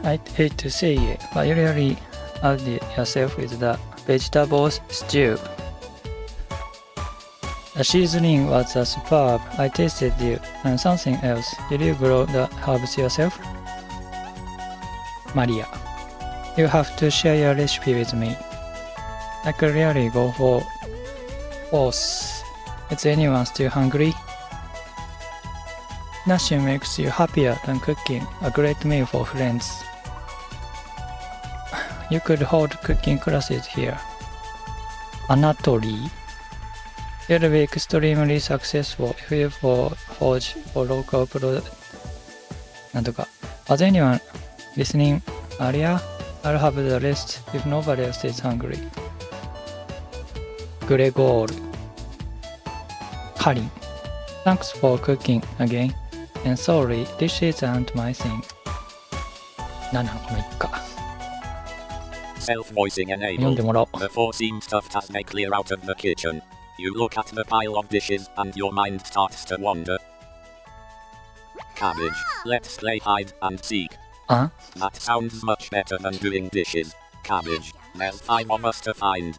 I hate to say it, but you really outdid yourself with the vegetable stew. The seasoning was superb. I tasted you. And something else. Did you grow the herbs yourself? Maria, you have to share your recipe with me. I could really go for both. Is anyone still hungry? Nothing makes you happier than cooking a great meal for friends. You could hold cooking classes here. Anatoly, you'll be extremely successful if you forge for local product. なんとか。Was anyone listening earlier? I'll have the rest if nobody else is hungry. Gregor, Karin, thanks for cooking again. And sorry, dishes aren't my thing. 7この1か。Self-voicing 読んで enabled. もらおう。 Before seem stuffed as they clear out of the kitchen. You look at the pile of dishes and your mind starts to wander. Cabbage. Let's play hide and seek. That sounds much better than doing dishes. Cabbage. There's 5 of us to find.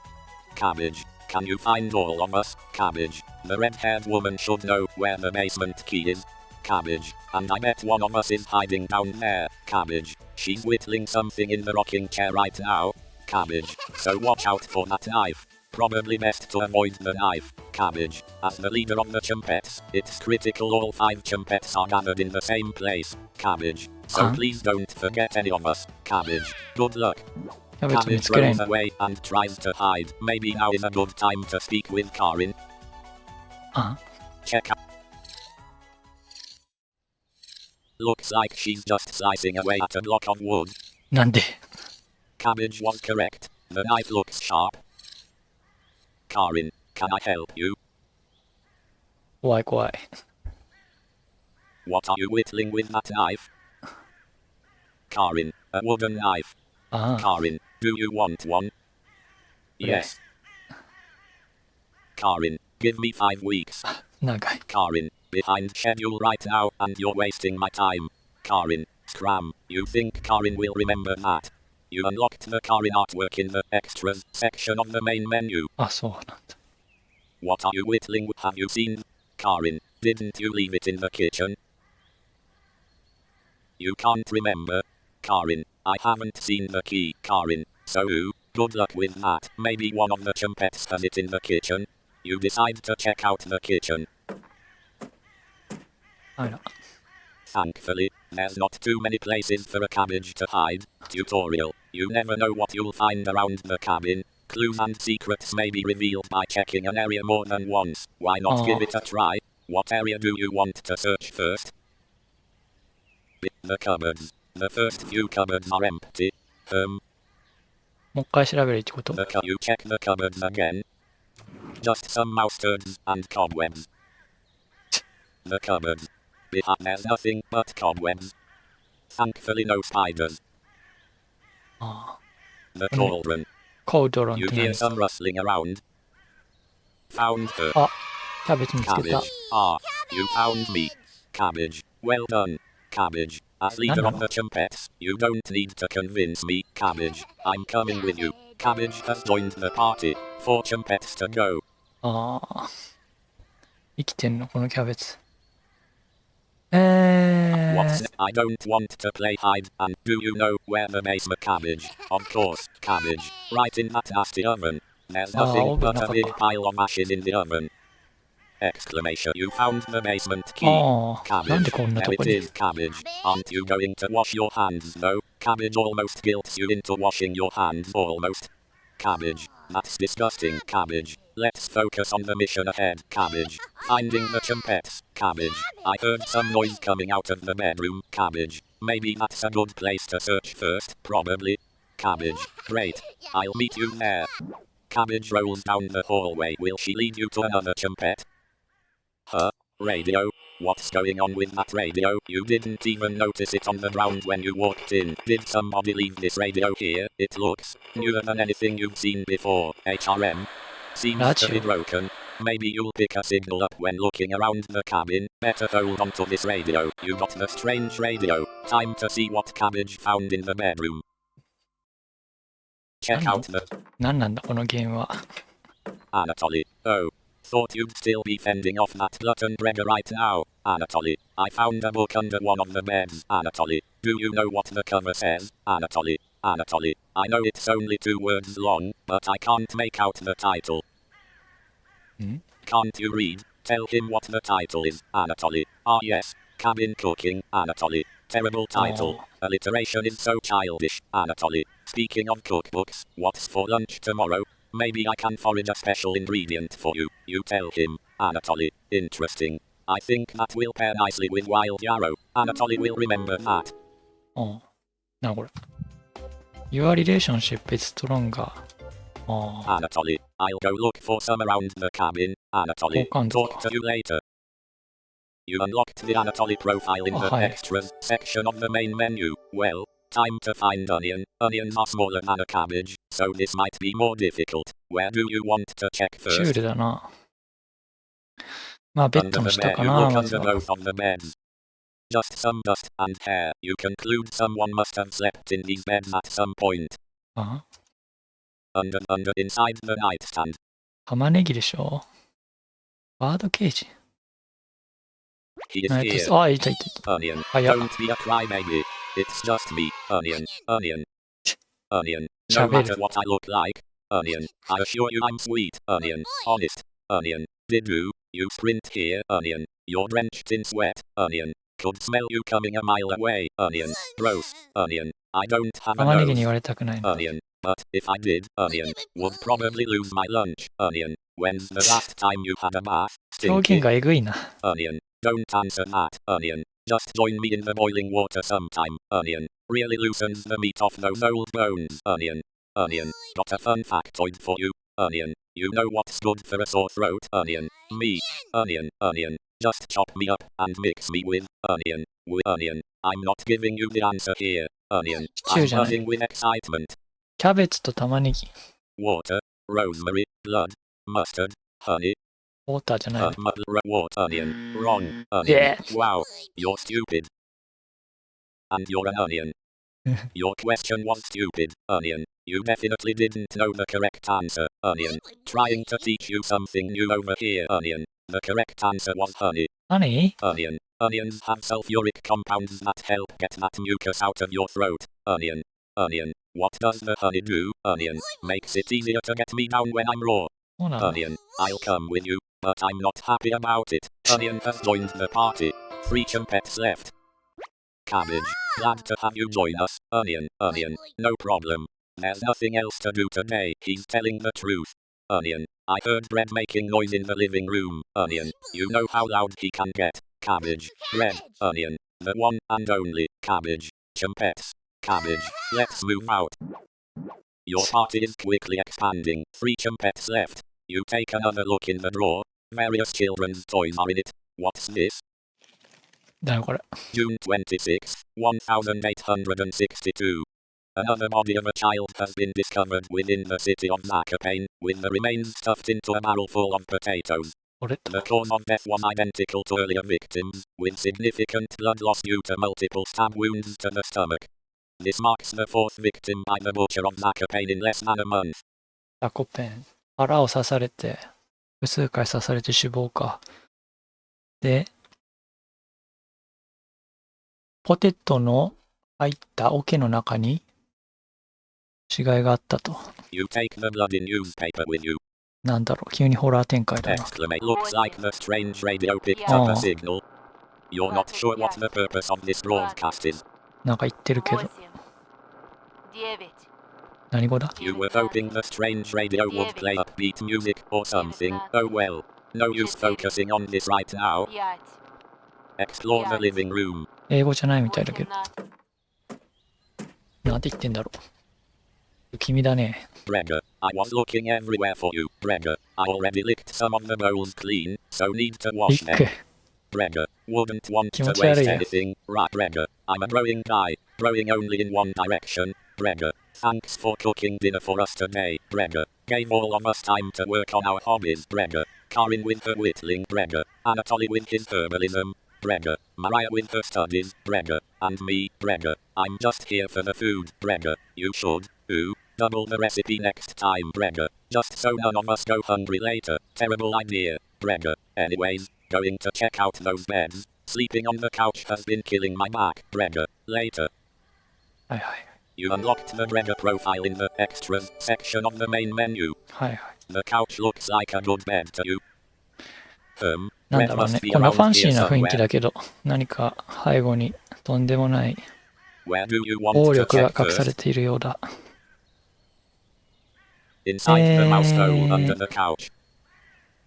Cabbage. Can you find all of us? Cabbage. The red-haired woman should know where the basement key is. Cabbage. And I bet one of us is hiding down there. Cabbage. She's whittling something in the rocking chair right now. Cabbage. So watch out for that knife. Probably best to avoid the knife. Cabbage. As the leader of the Chumpettes, it's critical all 5 Chumpettes are gathered in the same place. Cabbage. So please don't forget any of us. Cabbage. Good luck. Cabbage rolls away and tries to hide. Maybe now is a good time to speak with Karin. Check out. Looks like she's just slicing away at a block of wood. なんで Cabbage was correct. The knife looks sharp. Karin, can I help you? 怖い怖い。 What are you whittling with that knife? Karin, a wooden knife. Karin, do you want one? Yes. Karin, give me 5 weeks. 長い。 Karin, behind schedule right now and you're wasting my time. Karin, scram, you think Karin will remember that? You unlocked the Karin artwork in the extras section of the main menu. そうなんだ。 What are you whittling? Have you seen? Karin, didn't you leave it in the kitchen? You can't remember? Karin, I haven't seen the key. Karin, so good luck with that. Maybe one of the Chumpettes has it in the kitchen. You decide to check out the kitchen. あら。 Thankfully, there's not too many places for a cabbage to hide. Tutorial. You never know what you'll find around the cabin. Clues and secrets may be revealed by checking an area more than once. Why not give it a try? What area do you want to search first? The cupboards. The first few cupboards are empty. もう一回調べるってこと You check the cupboards again. Just some mouse turds and cobwebs. The cupboards. Behind there's nothing but cobwebs. Thankfully no spiders. The cauldron. コードロンっ You て何 hear ですか some rustling around. Found her. キャベツ見つけた。 Cabbage. You found me. Cabbage. Well done. Cabbage. As leader of the Chumpettes, you don't need to convince me. Cabbage. I'm coming with you. Cabbage has joined the party. 4 Chumpettes to go. 生きてんのこのキャベツ。What's I don't want to play hide and do you know where the basement cabbage? Of course, cabbage. Right in that nasty oven. There's nothing but a big pile of ashes in the oven. Exclamation. You found the basement key. なんで Cabbage. こんなと There こ it に is, cabbage. Aren't you going to wash your hands though? Cabbage almost guilts you into washing your hands almost. Cabbage. That's disgusting, cabbage. Let's focus on the mission ahead, cabbage. Finding the Chumpettes, cabbage. I heard some noise coming out of the bedroom, cabbage. Maybe that's a good place to search first, probably. Cabbage. Great. I'll meet you there. Cabbage rolls down the hallway. Will she lead you to another Chumpette? Radio. What's going on with that radio? You didn't even notice it on the ground when you walked in. Did somebody leave this radio here? It looks newer than anything you've seen before. HRM. Seems to be broken. Maybe you'll pick a signal up when looking around the cabin. Better hold on to this radio. You got the strange radio. Time to see what Cabbage found in the bedroom. Check out the 何なんだこのゲームは。 Anatoly. Oh. Thought you'd still be fending off that glutton Gregor right now. Anatoly. I found a book under one of the beds. Anatoly. Do you know what the cover says? Anatoly. Anatoly. I know it's only 2 words long, but I can't make out the title. Can't you read? Tell him what the title is. Anatoly. Ah yes. Cabin cooking. Anatoly. Terrible title. Alliteration is so childish. Anatoly. Speaking of cookbooks, what's for lunch tomorrow? Maybe I can forage a special ingredient for you. You tell him. Anatoly. Interesting. I think that will pair nicely with wild yarrow. Anatoly will remember that. なあこれ。Your relationship is stronger. Anatoly. I'll go look for some around the cabin. Anatoly. Talk to you later. You unlocked the Anatoly profile in the extras section of the main menu. Well, time to find onion. Onions are smaller than a cabbage, so this might be more difficult. Where do you want to check シュー first? ルだな。まあベッ Under ドの the 下 bed, か you な look まず under は。 both of the beds. Just some dust and hair. You conclude someone must have slept in these beds at some point. あ Under, inside the nightstand. 玉ねぎでしょ。バードケージ。 He is here. あ、いたいたいた。 Onion. 早っ。 Don't be a crybaby. It's just me. Onion. Onion. Onion. No 喋 matter る。 what I look like. Onion. I assure you I'm sweet. Onion. Honest. Onion. Did you sprint here? Onion. You're drenched in sweat. Onion. Could smell you coming a mile away. Onion. Gross. Onion. I don't have a 玉ねぎに言 nose. われたくないの。 Onion. But if I did, Onion, would probably lose my lunch. Onion. When's the last time you had a bath? 表 Stinky. 現がえぐいな。 Onion. Don't answer that. Onion. Just join me in the boiling water sometime. Onion. Really loosens the meat off those old bones. Onion. Onion. Got a fun factoid for you. Onion. You know what's good for a sore throat? Onion. Me. Onion. Onion. Just chop me up and mix me with onion. Onion. I'm not giving you the answer here. Onion. I'm buzzing with excitement. キャベツと玉ねぎ。 Water. Rosemary. Blood. Mustard. Honey. ウォーターじゃないの。 Water. Onion. Wrong. Onion. Yeah. Wow. You're stupid. And you're an onion. Your question was stupid. Onion. You definitely didn't know the correct answer. Onion. Trying to teach you something new over here. Onion. The correct answer was honey. 何 Onion. Onions have sulfuric compounds that help get that mucus out of your throat. Onion. Onion. What does the honey do? Onion. Makes it easier to get me down when I'm raw. そうなの。 Onion. I'll come with you, but I'm not happy about it. Onion has joined the party. 3 chumpets left. Cabbage. Glad to have you join us. Onion. Onion. No problem. There's nothing else to do today. He's telling the truth. Onion. I heard bread making noise in the living room. Onion. You know how loud he can get. Cabbage. Bread. Onion. The one and only. Cabbage. Chumpets. Cabbage. Let's move out. Your party is quickly expanding. 3 chumpets left. You take another look in the drawer. Various children's toys are in it. What's this? だよこれ。 June 26, 1862. Another body of a child has been discovered within the city of Zakopane, with the remains stuffed into a barrel full of potatoes. これ The cause of death was identical to earlier victims, with significant blood loss due to multiple stab wounds to the stomach. This marks the 4th victim by the butcher of Zakopane in less than a month. ザコペン。腹を刺されて、複数回刺されて死亡か。で、ポテトの入った桶の中に死骸があったと。 You take the blood in newspaper with you. なんだろう、急にホラー展開だな。 Exclamate. Looks like the strange radio picked up a signal. You're not sure what the purpose of this broadcast is. なんか言ってるけど。何語だ You were hoping the strange radio would play upbeat music or something. Oh well. No use focusing on this right now. Explore the living room. 英語じゃないみたいだけど。なんて言ってんだろう。君だね。 Gregor, I was looking everywhere for you. Gregor, I already licked some of the bowls clean, so need to リ wash ック。 them. Gregor, wouldn't want to 気持ち悪い waste よ。 anything. Right, Gregor, I'm a growing guy, growing only in one direction. Gregor, thanks for cooking dinner for us today. Gregor, gave all of us time to work on our hobbies. Gregor, Karin with her whittling, Brega. Anatoly with his herbalism, Brega. Mariah with her studies, Brega. And me, Brega. I'm just here for the food, Brega. You should, double the recipe next time, Brega. Just so none of us go hungry later. Terrible idea, Brega. Anyways, going to check out those beds. Sleeping on the couch has been killing my back, Brega. Later. はいはい。 You unlocked the Brega profile in the extras section of the main menu. はいはい。 The couch looks like a good bed to you. なんだろう Breg ね。 must be こんなファ around ンシ here ーな雰囲気 somewhere. だけど、何か背後にとんでもない Where do you want 暴 to 力が check 隠され first? ているようだ。 Inside the mouse hole under the couch.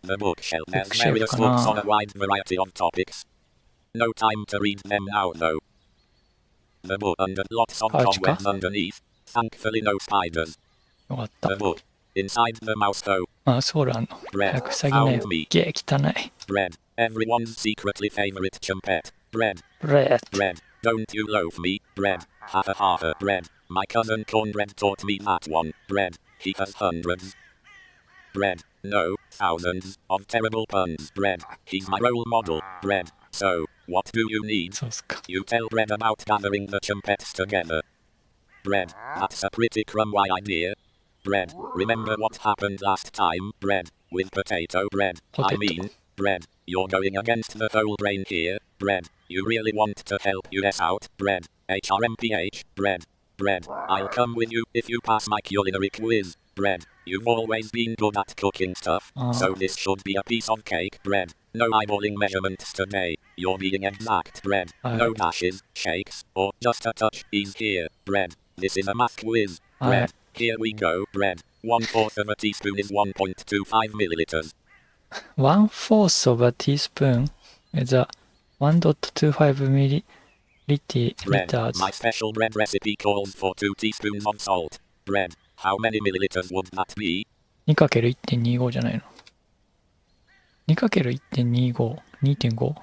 The bookshelf has Bookshelf various かな。 books on a wide variety of topics. No time to read them now though. The book under lots of カウチか。 cobwebs underneath. Thankfully no spiders. よかった。 The book. Inside the mouse hole. あ、ソウルあんの。早く塞ぎなよ。 Found me. ゲー汚い。 Bread. Everyone's secretly favorite chumpet. Bread. ブレッ Bread. Don't you loaf me. Bread. Ha ha ha ha. Bread. My cousin Cornbread taught me that one. Bread. He has hundreds. Bread. No, thousands of terrible puns. Bread. He's my role model. Bread. So, what do you need? そうっすか。 You tell Bread about gathering the chumpets together. Bread. That's a pretty crummy idea. Bread. Remember what happened last time? Bread. With potato bread. I Potato. mean, Bread. You're going against the whole brain here. Bread. You really want to help us out? Bread. HRMPH. Bread. Bread. I'll come with you if you pass my culinary quiz. Bread. You've always been good at cooking stuff, so this should be a piece of cake. Bread. No eyeballing measurements today. You're being exact. Bread. No dashes, shakes, or just a touch. Ease here. Bread. This is a math quiz. Bread. Here we go. Bread. 1/4 of a teaspoon is 1.25 milliliters. 1/4 of a teaspoon is a 1.25 Bread. milliliters. My special bread recipe calls for 2 teaspoons of salt. Bread. How many milliliters would that be? 2×1.25 じゃないの。2×1.25。2.5?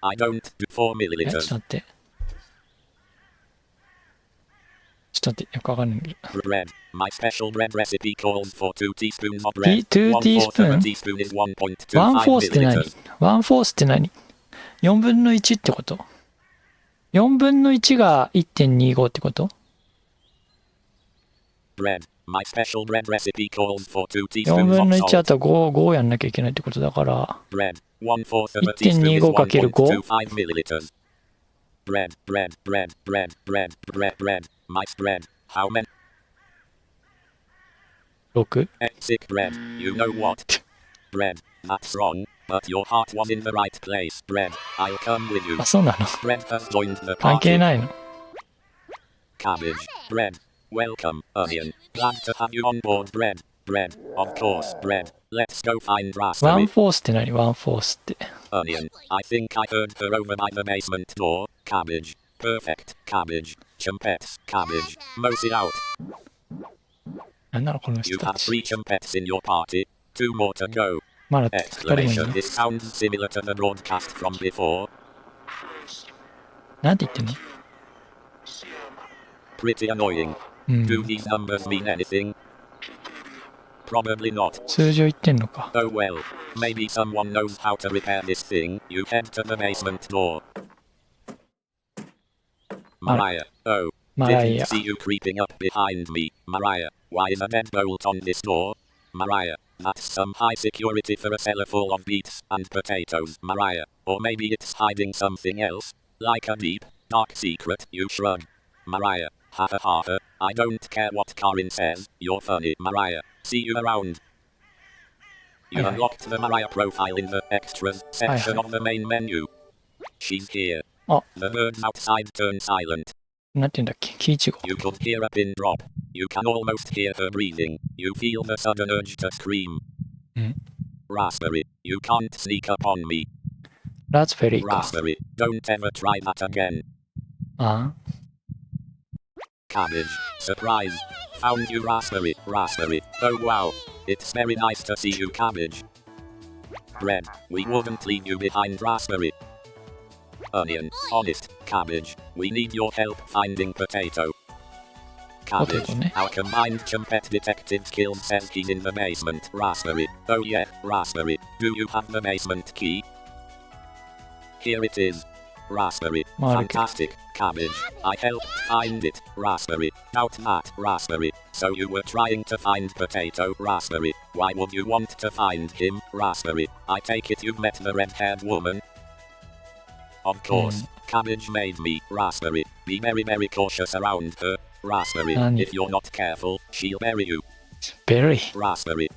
I don't do 4ちょっ milliliters. と待って。ちょっと待って。よくわかんないけど。 Bread. My special bread recipe calls for 2 teaspoons of bread. 2 1/4 of a teaspoon? teaspoon is 1.25 1/4って何 milliliters. ?1/4って何 ?4 分の1ってこと ?4 分の1が 1.25 ってこと Bread. My special bread recipe calls for 2 ?4 teaspoons 分 of の1だ salt. と5やんなきゃいけないってことだから、 Bread. 1/4 of a teaspoon is 1.25×5? 1.25 milliliters. Bread. Bread. Bread. Bread. Bread. Bread. Bread. My bread. How many? 6? Sick bread. You know what? Bread. That's wrong. But your heart was in the right place. Bread. I'll come with you. あ、そうなの Bread has joined the 関係 party. ないの Cabbage. Bread. Welcome, onion. Glad to have you on board. Bread. Bread. Of course, bread. Let's go find raspberry. 1/4って何 ?1/4 って。 Onion. I think I heard her over by the basement door. Cabbage. Perfect. Cabbage. Chumpets. Cabbage. Mose it out. なんなのこの You 人た have ち。 3 chumpets in your party. 2 more to go. まだ2人もいる Exclamation. の This sounds similar to the broadcast from before. なんて言ってんの Pretty annoying. うん。 Do these numbers mean anything? Probably not. 数字を言ってんのか。 Oh well. Maybe someone knows how to repair this thing. You head to the basement door. Mariah. Oh. マライ Didn't ア。 see you creeping up behind me. Mariah. Why is a deadbolt on this door? Mariah. That's some high security for a cellar full of beets and potatoes. Mariah. Or maybe it's hiding something else. Like a deep, dark secret. You shrug. Mariah. Ha ha ha ha. I don't care what Karin says. You're funny. Mariah. See you around. You Aye, aye. unlocked the Mariah profile in the extras section aye. of the main menu. She's here. あ、 The birds outside turn silent. なんて言うんだっけキイチゴ。 You could hear a pin drop. You can almost hear her breathing. You feel the sudden urge to scream. うん。 Raspberry. You can't sneak up on me. ラズベリーか。 Raspberry. Don't ever try that again. あ Cabbage. Surprise. Found you raspberry. Raspberry. Oh wow. It's very nice to see you, Cabbage. Bread. We wouldn't leave you behind, Raspberry. Onion. Honest. Cabbage. We need your help finding potato. Cabbage. Potato ね。 Our combined Chumpet detective skills says he's in the basement. Raspberry. Oh yeah, Raspberry. Do you have the basement key? Here it is. Raspberry. Mark. Fantastic. Cabbage. I helped find it. Raspberry. Doubt that. Raspberry. So you were trying to find Potato. Raspberry. Why would you want to find him? Raspberry. I take it you've met the red-haired woman. Of course. Cabbage made me. Raspberry. Be very very cautious around her. Raspberry. Nani? If you're not careful, she'll bury you. Berry. Raspberry.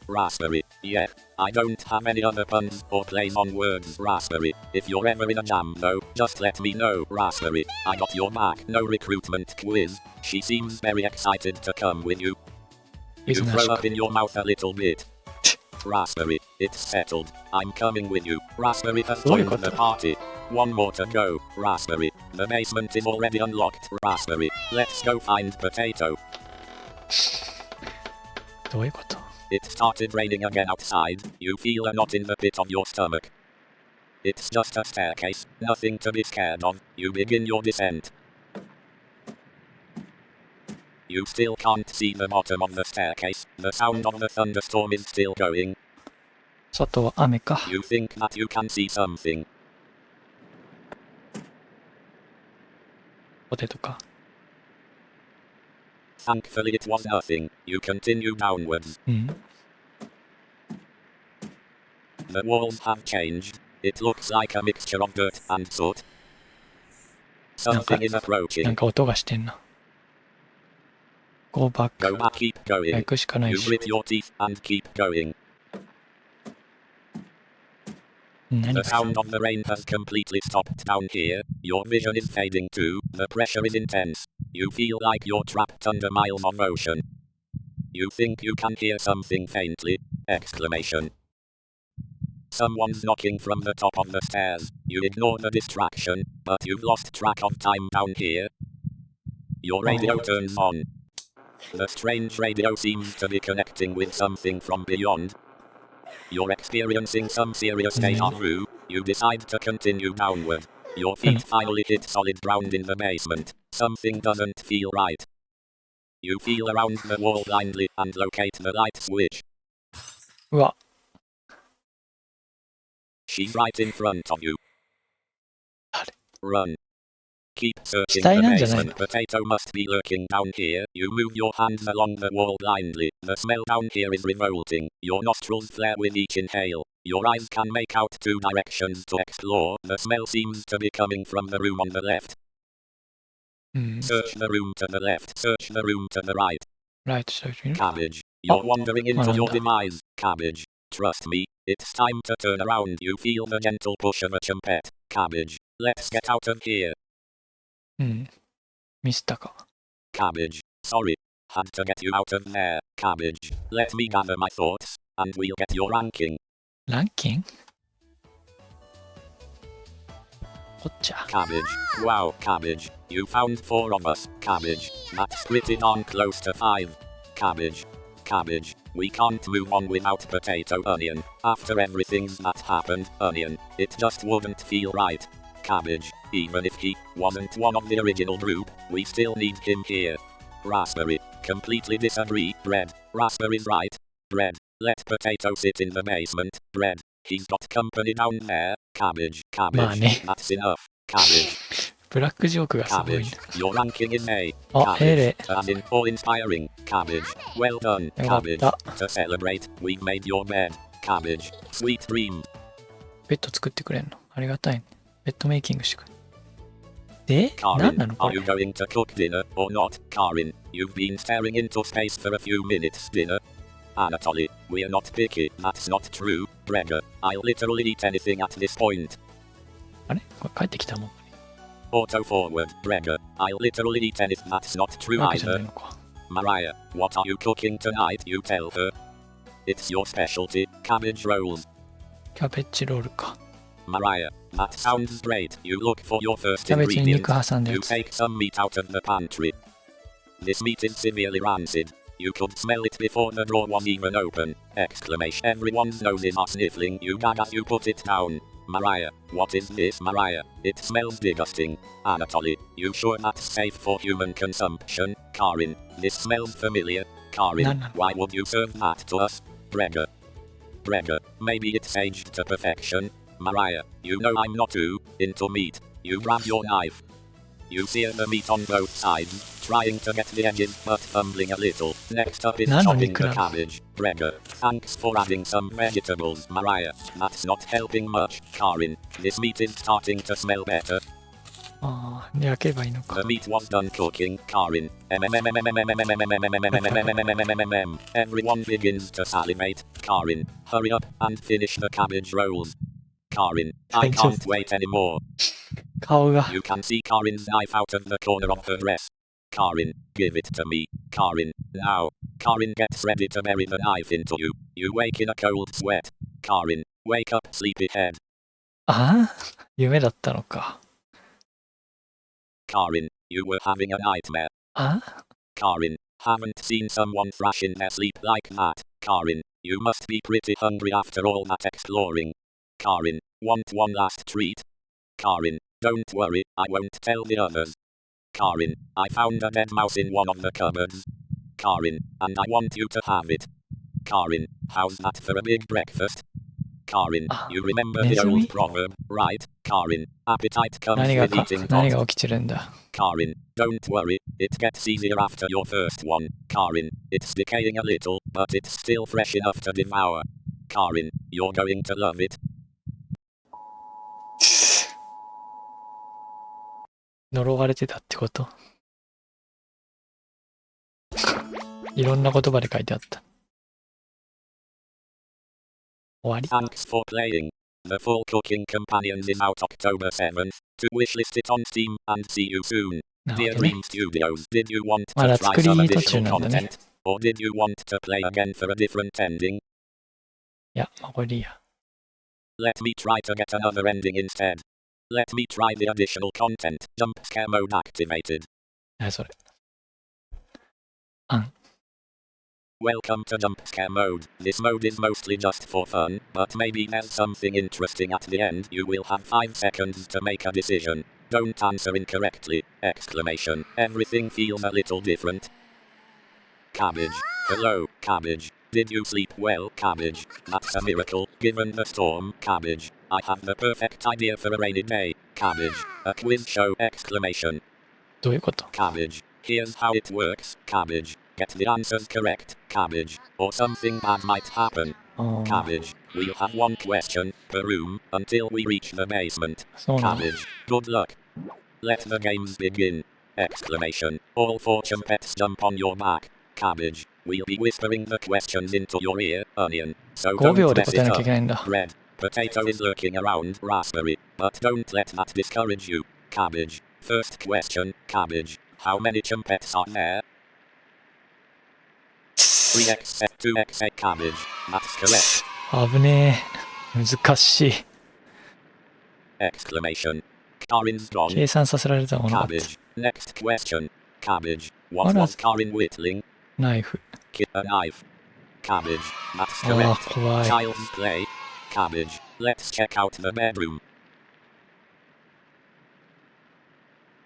Raspberry. Yeah. I don't have any other puns or plays on words. Raspberry. If you're ever in a jam though, just let me know. Raspberry. I got your back. No recruitment quiz. She seems very excited to come with you. You throw up in your mouth a little bit. Raspberry. It's settled. I'm coming with you. Raspberry has joined the party. One more to go. Raspberry. The basement is already unlocked. Raspberry. Let's go find Potato. どういうこと？ It started raining again outside. You feel a knot in the pit of your stomach. It's just a staircase. Nothing to be scared of. You begin your descent. You still can't see the bottom of the staircase. The sound of the thunderstorm is still going. 外は雨か。 You think that you can see something. ポテトか。 Thankfully it was nothing. You continue downwards. うん。 The walls have changed. It looks like a mixture of dirt and soot. Something is なん approaching. か音がしてんな。Go back. Go back, keep 行 going. くしかない You し。 grit your teeth and keep going. 何 The sound of the rain has completely stopped down here. Your vision is fading too. The pressure is intense. You feel like you're trapped under miles of ocean. You think you can hear something faintly. Exclamation. Someone's knocking from the top of the stairs. You ignore the distraction, but you've lost track of time down here. Your radio turns on. The strange radio seems to be connecting with something from beyond. You're experiencing some serious deja vu. You decide to continue downward. Your feet finally hit solid ground in the basement. Something doesn't feel right. You feel around the wall blindly and locate the light switch. うわ。 She's right in front of you. あれ Run. Keep searching 死体 the なんじゃないの？ basement. Potato must be lurking down here. You move your hands along the wall blindly. The smell down here is revolting. Your nostrils flare with each inhale. Your eyes can make out two directions to explore. The smell seems to be coming from the room on the left. うん。 Search the room to the left. Search the room to the right. ライトしてみる？ Cabbage. You're wandering into your Miranda. demise. Cabbage. Trust me. It's time to turn around. You feel the gentle push of a chumpet. Cabbage. Let's get out of here. うん。ミスったか。 Cabbage. Sorry. Had to get you out of there. Cabbage. Let me gather my thoughts, and we'll get your ranking. ランキング？こっちゃ。 Cabbage. Wow, Cabbage. You found 4 of us. Cabbage. That's pretty darn close to 5. Cabbage. Cabbage. We can't move on without Potato Onion. After everything that happened, Onion, it just wouldn't feel right. Cabbage. Even if he wasn't one of the original group, we still need him here. Raspberry. Completely disagree. Bread. Raspberry's right. Bread. Let Potato sit in the basement. Bread. He's got company down there. Cabbage. Cabbage. まあね。 That's enough. Cabbage. ブラックジョークがすごい Cabbage. ね。 Your ranking is A. あ、A で。 As in awe-inspiring. Cabbage. Well done. よかっ Cabbage. た。 To celebrate, we've made your bed. Cabbage. Sweet dream. ベッド作ってくれんの？ありがたいね。ベッドメイキングしてくれ。で、何 Karin, なのこ are れ you going to cook dinner or not? Karin, you've been staring into space for a few minutes. Dinner? Anatoly, we're not picky. That's not true. Gregor, I'll literally eat anything at this point. あれこれ帰ってきたもん。 Auto forward. Gregor, I'll literally eat anything. That's not true わけじゃない either. のか。 Mariah, what are you cooking tonight? You tell her. It's your specialty. Cabbage rolls. キャベツロールか。 Mariah, that sounds great. You look for your first キャベツに ingredient. 肉挟んだ You やつ。 take some meat out of the pantry. This meat is severely rancid. You could smell it before the drawer was even open. Exclamation. Everyone's noses are sniffling. You gag as you put it down. Mariah, what is this, Mariah? It smells disgusting. Anatoly, you sure that's safe for human consumption? Karin, this smells familiar. Karin, No. why would you serve that to us? Gregor, maybe it's aged to perfection. Mariah, you know I'm not too into meat. You grab your knife. You sear the meat on both sides, trying to get the edges but fumbling a little. Next up is chopping the cabbage. Gregor, thanks for adding some vegetables. Mariah, that's not helping much. Karin, this meat is starting to smell better. ああ、焼けばいいのか。 The meat was done cooking. Karin, everyone begins to salivate. Karin, hurry up and finish the cabbage rolls. Karin, I can't wait anymore. 顔が。 You can see Karin's knife out of the corner of her dress. Karin, give it to me. Karin, now. Karin gets ready to bury the knife into you. You wake in a cold sweat. Karin, wake up, sleepyhead. ああ、夢だったのか。 Karin, you were having a nightmare. ああ Karin, haven't seen someone thrash in their sleep like that. Karin, you must be pretty hungry after all that exploring. Karin, want one last treat? Karin, don't worry, I won't tell the others. Karin, I found a dead mouse in one of the cupboards. Karin, and I want you to have it. Karin, how's that for a big breakfast? Karin, you remember the old proverb, right? Karin, appetite comes with eating hot. 何が起きてるんだ。 Karin, don't worry, it gets easier after your first one. Karin, it's decaying a little, but it's still fresh enough to devour. Karin, you're going to love it. 呪われてたってこと？いろんな言葉で書いてあった。終わり？ Thanks for playing. The full Cooking Companions is out October 7th. To wishlist it on Steam and see you soon. なる Dear ほどね。 Dream Studios, did you want ま to だ try 作り some 途中 additional なんだね。 content? Or did you want to play again for a different ending? いや、まあ、これでいいや。 Let me try to get another ending instead. Let me try the additional content. Jump scare mode activated. 何それ。 Welcome to jump scare mode. This mode is mostly just for fun, but maybe there's something interesting at the end. You will have 5 seconds to make a decision. Don't answer incorrectly! Exclamation. Everything feels a little different. Cabbage. Hello, Cabbage. Did you sleep well, Cabbage? That's a miracle, given the storm, Cabbage. I have the perfect idea for a rainy day, Cabbage. A quiz show! Exclamation. どういうこと？ Cabbage. Here's how it works, Cabbage. Get the answers correct, Cabbage, or something bad might happen. Cabbage. We'll have 1 question per room until we reach the basement. Cabbage. Good luck. Let the games begin! Exclamation. All fortune pets jump on your back. Cabbage. We'll be whispering the questions into your ear, Onion. So 5 秒 don't で mess 答え it なきゃい up. けないんだ。 Red. Potato is lurking around, Raspberry. But don't let that discourage you. Cabbage. First question, Cabbage. How many chumpets are there? 3x, 2x, Cabbage. That's correct. 危ねえ。難しい。 Exclamation. Karin's gone. 計算させられたものだった。 Cabbage. Next question. Cabbage. What was Karin whittling? ナイフ。 A knife. Cabbage. That's ああ、 correct. 怖い。 Child's play. Cabbage. Let's check out the bedroom.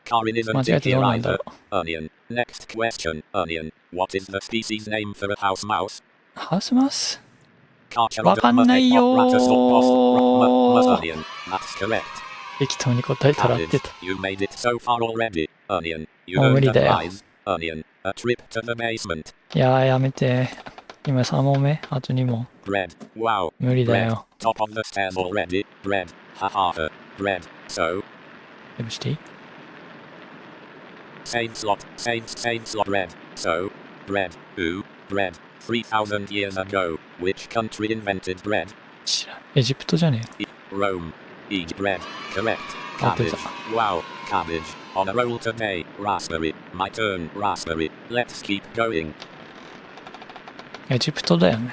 Karin 間 isn't 違え in てどう here なんだ either. ろ Onion. Next question. Onion. What is the species name for a house mouse? う。ハウスマウス？ Carcharodon, わかんないよー。 Onion. That's correct. 適当に答えたら合ってた。 You made it so far already. Onion. You もう無 earned 理 a だよ。 prize. Onion. A trip to the basement. いやー、やめて。今3問目、あと2問。 Red. Wow. 無理だ Red. よ。 Top of the stairs already. Red. Ha ha ha. Red. So. 全部していい？ Save slot. Save slot. Red. So. Bread. Ooh. Bread. 3,000 years ago. Which country invented bread? 知らん。エジプトじゃねえ。 Rome. Egypt. Bread. Correct. 当て Cabbage. た。 Wow. Cabbage. On a roll today. Raspberry. My turn. Raspberry. Let's keep going. エジプトだよね。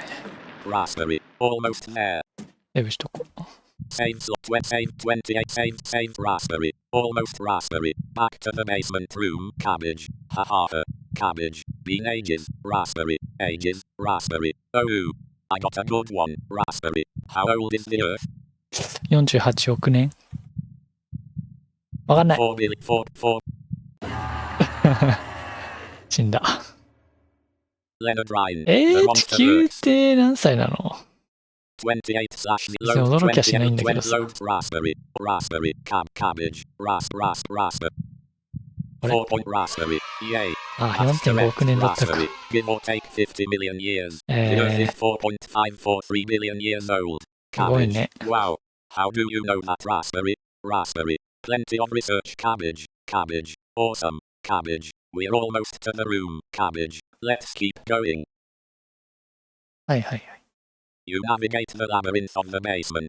Raspberry. Almost there. セーブしとこう。 Save slot. Save 28. Save raspberry. Almost raspberry. Back to the basement room. Cabbage. Ha ha ha. Cabbage. Bean ages. Raspberry. Ages. Raspberry. Oh. I got a good one. Raspberry. How old is the earth? 48億年わかんない。 4 billion, 4, 死んだ。Leonard Ryan, The 地球っ Monsterverse. て何歳なの？ 28 slash 別に load 驚きはしないん 20 だけどさ。 load raspberry, cabbage, raspberry. これ 4 point raspberry, yay. あ、 That's 4.5 correct, 億年だったか。 raspberry. Give or take 50 million years. The Earth is 4.543 billion years old. すごい Cabbage. ね。 Wow. How do you know that raspberry? Raspberry. Plenty of research. Cabbage. Cabbage. Awesome. Cabbage. We're almost to the room. Cabbage. Let's keep going. はいはいはい。You navigate the labyrinth of the basement.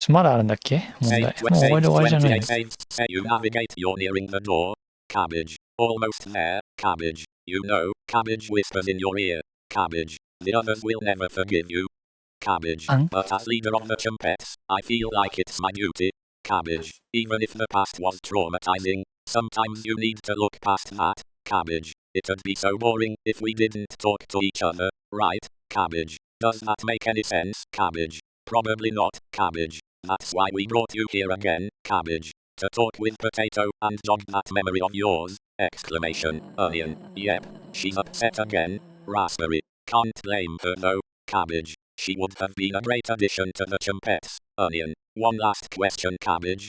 まだあるんだっけ問 Say 題。もう終わり終わりじゃないの？ say you navigate, you're nearing the door. Cabbage. Almost there. Cabbage. You know, Cabbage whispers in your ear. Cabbage. The others will never forgive you. Cabbage. But as leader of the Chumpettes, I feel like it's my duty. Cabbage. Even if the past was traumatizing, sometimes you need to look past that. Cabbage. It'd be so boring if we didn't talk to each other, right? Cabbage. Does that make any sense? Cabbage. Probably not. Cabbage. That's why we brought you here again, Cabbage. To talk with Potato and jog that memory of yours! Exclamation. Onion. Yep. She's upset again. Raspberry. Can't blame her though. Cabbage. She would have been a great addition to the Chumpettes. Onion. One last question, Cabbage.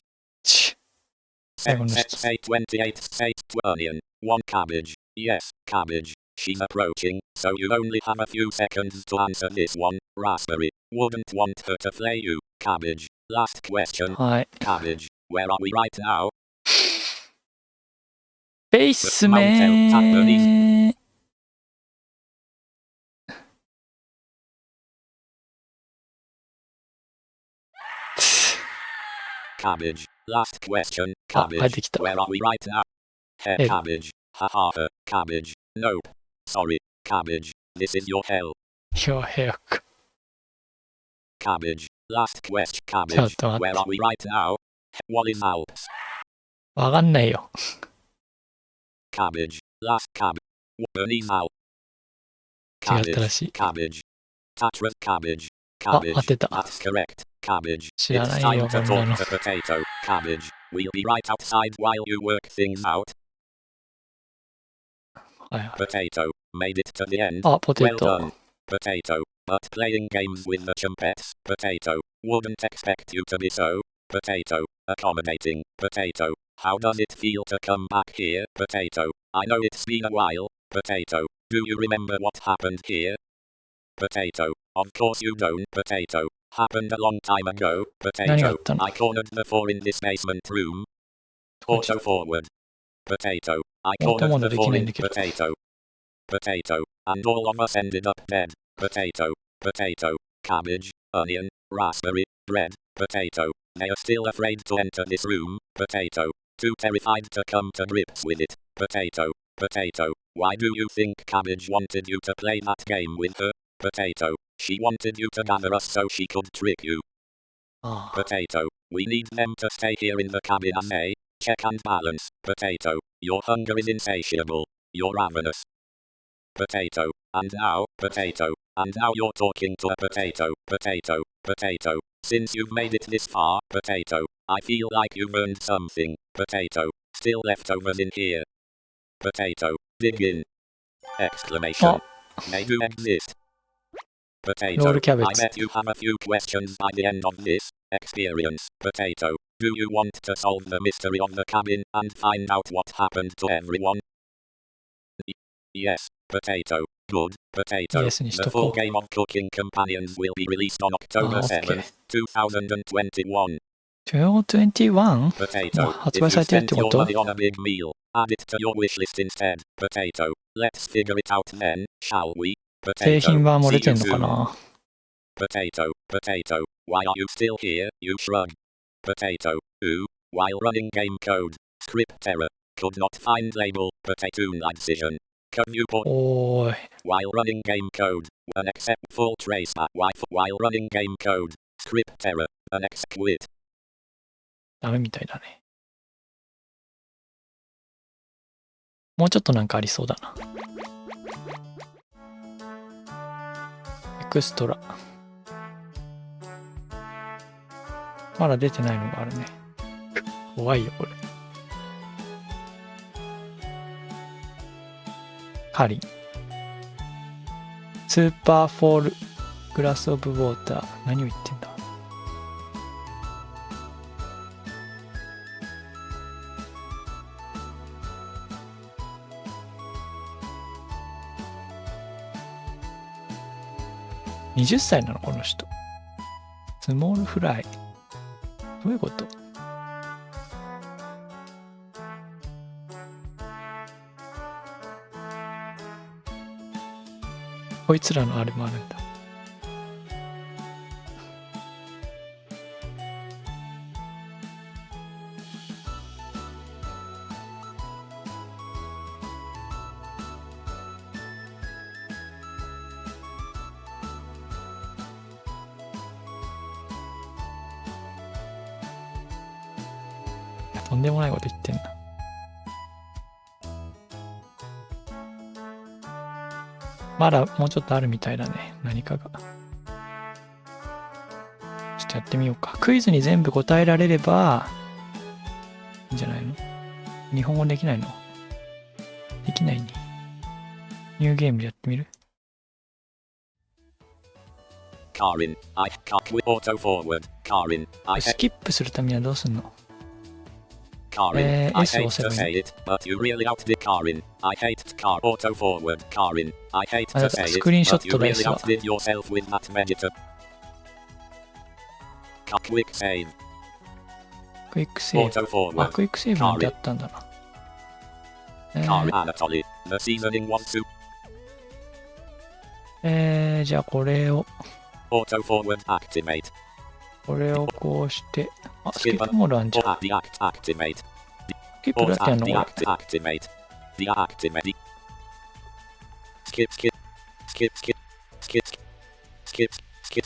最後の質問。 Say 28, say Onion. One Cabbage. Yes, Cabbage. She's approaching, so you only have a few seconds to answer this one. Raspberry. Wouldn't want her to flay you. Cabbage. Last question. はい。 Cabbage. Where are we right now? ベースメン。Cabbage. Last question. あ、帰っ Cabbage. てきた。 Where are we right now? Hair Hell. cabbage. Ha ha ha. Cabbage. Nope. Sorry. Cabbage. This is your hell. よ早く。 Cabbage. Last question. ちょっ Cabbage. と待 Where って。 are we right now? Wally's Alps. わかんないよ。 Cabbage. Last cabbage. Bernie's Alps. 違ったらしい。 Cabbage. Tatra's cabbage. あ、 Cabbage. 当てた。 That's correct. Cabbage. 知ら It's ないよ、 time こ to んなの。 talk to Potato. Cabbage. We'll be right outside while you work things out. はいはい。 Potato. Made it to the end. あ、ポテ Well ト。 done. Potato. But playing games with the Chumpettes. Potato. Wouldn't expect you to be so. Potato. Accommodating. Potato. How does it feel to come back here? Potato. I know it's been a while. Potato. Do you remember what happened here? Potato. Of course you don't. Potato. Happened a long time ago. 何があ Potato. ったの？ I cornered the four in this basement room. こっち Auto forward. Potato. I オートモ cornered ード the でき four ないん in だけど。 potato. Potato. And all of us ended up dead. Potato. Potato. Cabbage. Onion. Raspberry. Bread. Potato. They are still afraid to enter this room. Potato. Too terrified to come to grips with it. Potato. Potato. Why do you think Cabbage wanted you to play that game with her? Potato. She wanted you to gather us so she could trick you. ああ。 Potato. We need them to stay here in the cabin as a check and balance. Potato. Your hunger is insatiable. You're ravenous. Potato. And now, potato. And now you're talking to a potato. Potato. Potato. Since you've made it this far, potato. I feel like you've earned something. Potato. Still leftovers in here. Potato. Dig in. Exclamation. They do exist. Potato. Roll I cabbage. bet you have a few questions by the end of this experience. Potato. Do you want to solve the mystery of the cabin and find out what happened to everyone? Yes. Potato. Good. Potato. Yes,にし The と full こう。 game of Cooking Companions will be released on October あ、OK。 7th, 2021. 2021? もう Potato. 発 If 売 you されてるっ spent てこ your と？ money on a big meal, add it to your wish list instead. Potato. Let's figure it out then, shall we? 製 Potato. 品版も See 出て you んのか soon. な？ Potato. Potato. Why are you still here? You shrug. Potato. Ooh. While running game code. Script error. Could not find label. Potato incision. Viewport. おーい。 While running game code. An accept full trace back. While running game code. Script error. An quit. ダメみたいだね。もうちょっとなんかありそうだな。エクストラ。まだ出てないのがあるね。怖いよ、これ。カリン。スーパーフォールグラスオブウォーター。何を言ってんだ。20歳なのこの人。スモールフライ。どういうこと？こいつらのあれもあるんだ。とんでもないこと言ってんな。まだもうちょっとあるみたいだね。何かが。ちょっとやってみようか。クイズに全部答えられればいいんじゃないの？日本語できないの？できないね。ニューゲームやってみる？ Karin, I can't auto forward. Karin, I スキップするためにはどうすんの？ Karin, I S hate を押せ to ばい say い。 it, but you really outdid Karin. I hate car auto forward. Karin, I hate to say ス it, クリーンショ but ッ you トで really すわ。 outdid yourself with that vegeta. Quick save. クイックセー Auto ブ。あ、 forward. クイックセーブってあったんだな。Karin Anatoly. The seasoning was soup. じゃあこれを Auto forward activate. こうして、あ、スキ Skip ップモードあんじゃん。 or deactivate. スキップどうやってやんのこれ。 Deactivate. Deactivate. Skip, skip, skip, skip, skip, skip, skip.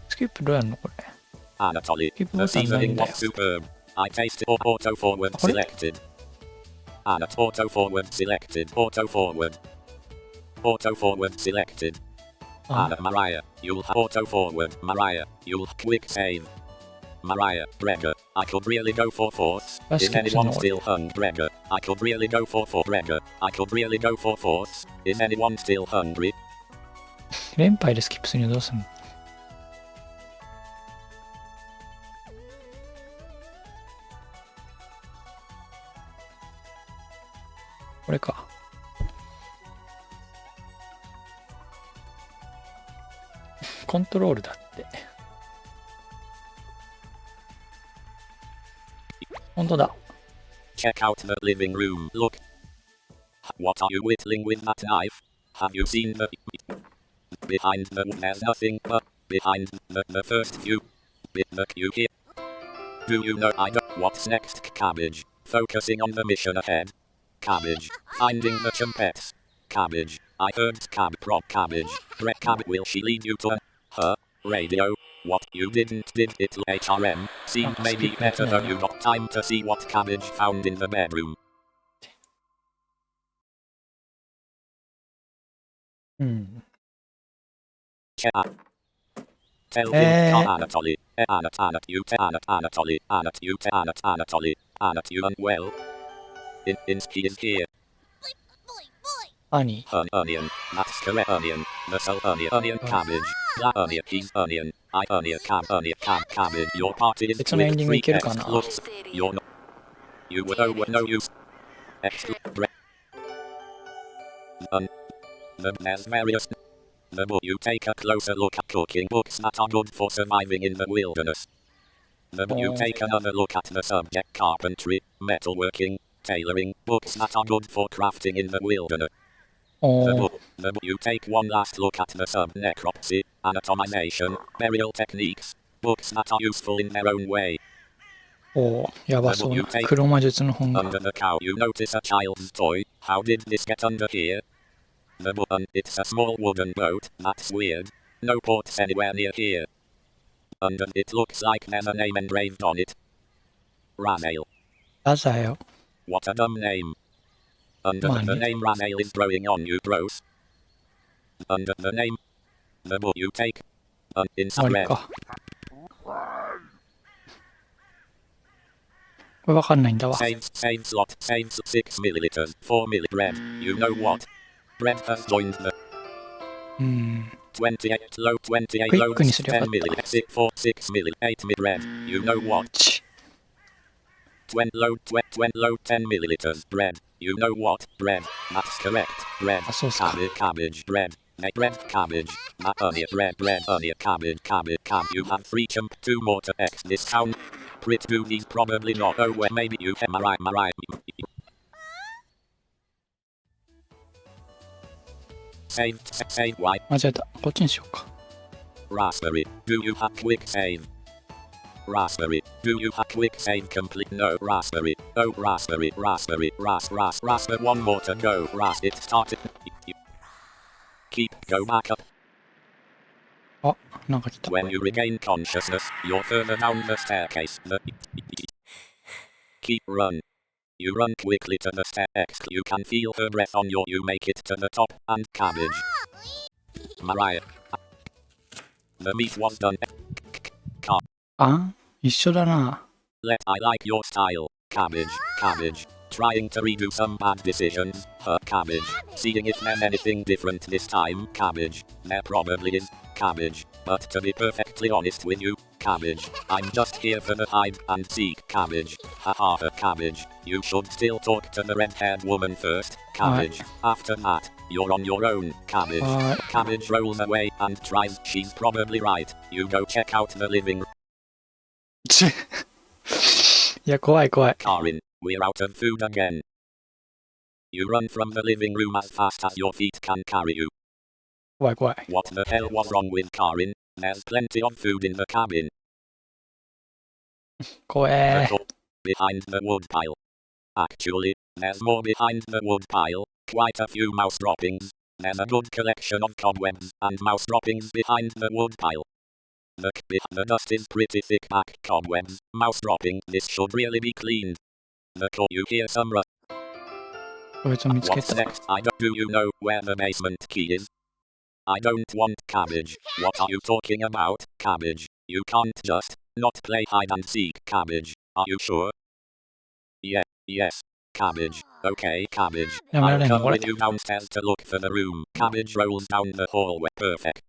スキップどうやんのこれ。 Anatoly. Skip The ボタンないん seasoning だ was よ。 superb. I tasted auto forward What? selected. Auto forward selected. Auto forward. Auto forward selected. Ah. Mariah. You'll auto forward. Mariah. You'll quick save. Mariah. Bregger. I could really go for fourth. Let's Is skip anyone some still hung? Bregger. I could really go for Bregger. I could really go for fourth. Is anyone still hungry? 連敗でスキップするにはどうすんの？これか。コントロールだって。本当だ。 Check out the living room. Look. What are you whittling with that knife? Have you seen the... Behind the... There's nothing but... Behind the first view. The queue here. Do you know I don't... What's next? Cabbage. Focusing on the mission ahead. Cabbage. Finding the chumpets. Cabbage. I heard cabbage. Brett cabbage. Will she lead you to her radio? What you didn't did it HRM seemed maybe better though you got time to see what cabbage found in the bedroom. うん。 Tell him Anatoly. Anat you unwell. He is here. アニー。Onion. That's correct onion. Muscle onion cabbage. La onion he's onion. I onion cabbage. Your party is 別のエンディングいけるかな？ looks. You're not. You were no use. Extra breath. There's various. The more you take a closer look at cooking books that are good for surviving in the wilderness. The more you take another look at the subject carpentry, metalworking, tailoring, books that are good for crafting in the wilderness. The more you take one last look at the sub-necropsy, anatomization, burial techniques, books that are useful in their own way. おお、やばそうな。黒魔術の本が。 Under the cow you notice a child's toy. How did this get under here? The button, it's a small wooden boat. That's weird. No ports anywhere near here. Under it looks like there's a name engraved on it. Razael. ラザよ。 What a dumb name. Under the name Razael is growing on you, bros. Under the name. The more you take. In 終わ some り red. か。これわかんないんだわ。 Save slot. Save 6 milliliters. 4 milli bread. You know what? Bread has joined the 28 low 28 クイッ low クにすればよ 10 かった。 milli 6 milli 8 mid bread. You know what? 20 low 20 low 10 milliliters bread. You know what? Bread. That's correct. Bread. あ、そうっすか。 Cabbage. Bread. Make bread. Cabbage. Onion. Bread. Onion. Cabbage. You have 3 chump. 2 more to X this count. Prit do he's probably not. Oh well maybe you have Mariah. Save white. 間違えた。こっちにしようか。 Raspberry. Do you have quick save? Raspberry. Do you have quick save complete? No. Raspberry. Oh, raspberry. Raspberry. Raspberry. One more to go. It started. Keep. Go back up. あ、なんか来た。 When you regain consciousness, you're further down the staircase. Keep run. You run quickly to the stairs. You can feel her breath on your. You make it to the top and cabbage. Mariah. The meat was done. あ、一緒だな。 I like your style. Cabbage. Trying to redo some bad decisions. Cabbage. Seeing if there's anything different this time. Cabbage. There probably is. Cabbage. But to be perfectly honest with you, Cabbage, I'm just here for the hide and seek. Cabbage. Haha, Cabbage. You should still talk to the red-haired woman first. Cabbage. After that, you're on your own. Cabbage. Cabbage rolls away and tries. She's probably right. You go check out the living room. いや、怖い怖い。 Karin, we're out of food again. You run from the living room as fast as your feet can carry you. 怖い怖い。 What the hell was wrong with Karin? There's plenty of food in the cabin. 怖え。 Behind the wood pile. Actually, there's more behind the wood pile. Quite a few mouse droppings. There's a good collection of cobwebs and mouse droppings behind the wood pile. The dust is pretty thick back. Cobwebs, mouse dropping. This should really be cleaned. You hear some rust. こいつを見つけ What's た。 next? Do you know where the basement key is? I don't want Cabbage. What are you talking about, Cabbage? You can't just not play hide and seek, Cabbage. Are you sure? Yes, Cabbage. Okay, Cabbage. I'll come with you downstairs to look for the room. Cabbage rolls down the hallway. Perfect.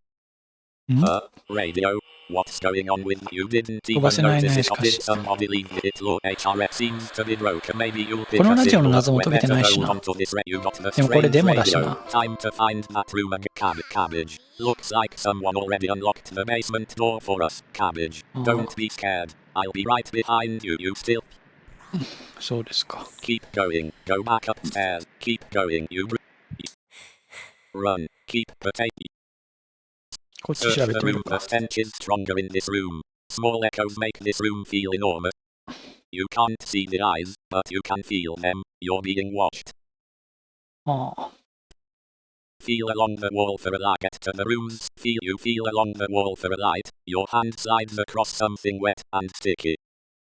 Radio. What's going on with you? Didn't even notice it, or did somebody leave it low? HRF seems to be broken. Maybe you'll pick a signal. We're better hold on to this. You got the strange radio. Time to find that room again. Cabbage. Looks like someone already unlocked the basement door for us. Cabbage. Don't be scared. I'll be right behind you. You still. そうですか。 Keep going. Go back upstairs. Keep going. You run. Keep potato. こっち調べてみる The か。 stench is stronger in this room. Small echoes make this room feel enormous. You can't see the eyes, but you can feel them. You're being watched. ああ。 Feel along the wall for a light. Get to the rooms. Feel along the wall for a light. Your hand slides across something wet and sticky.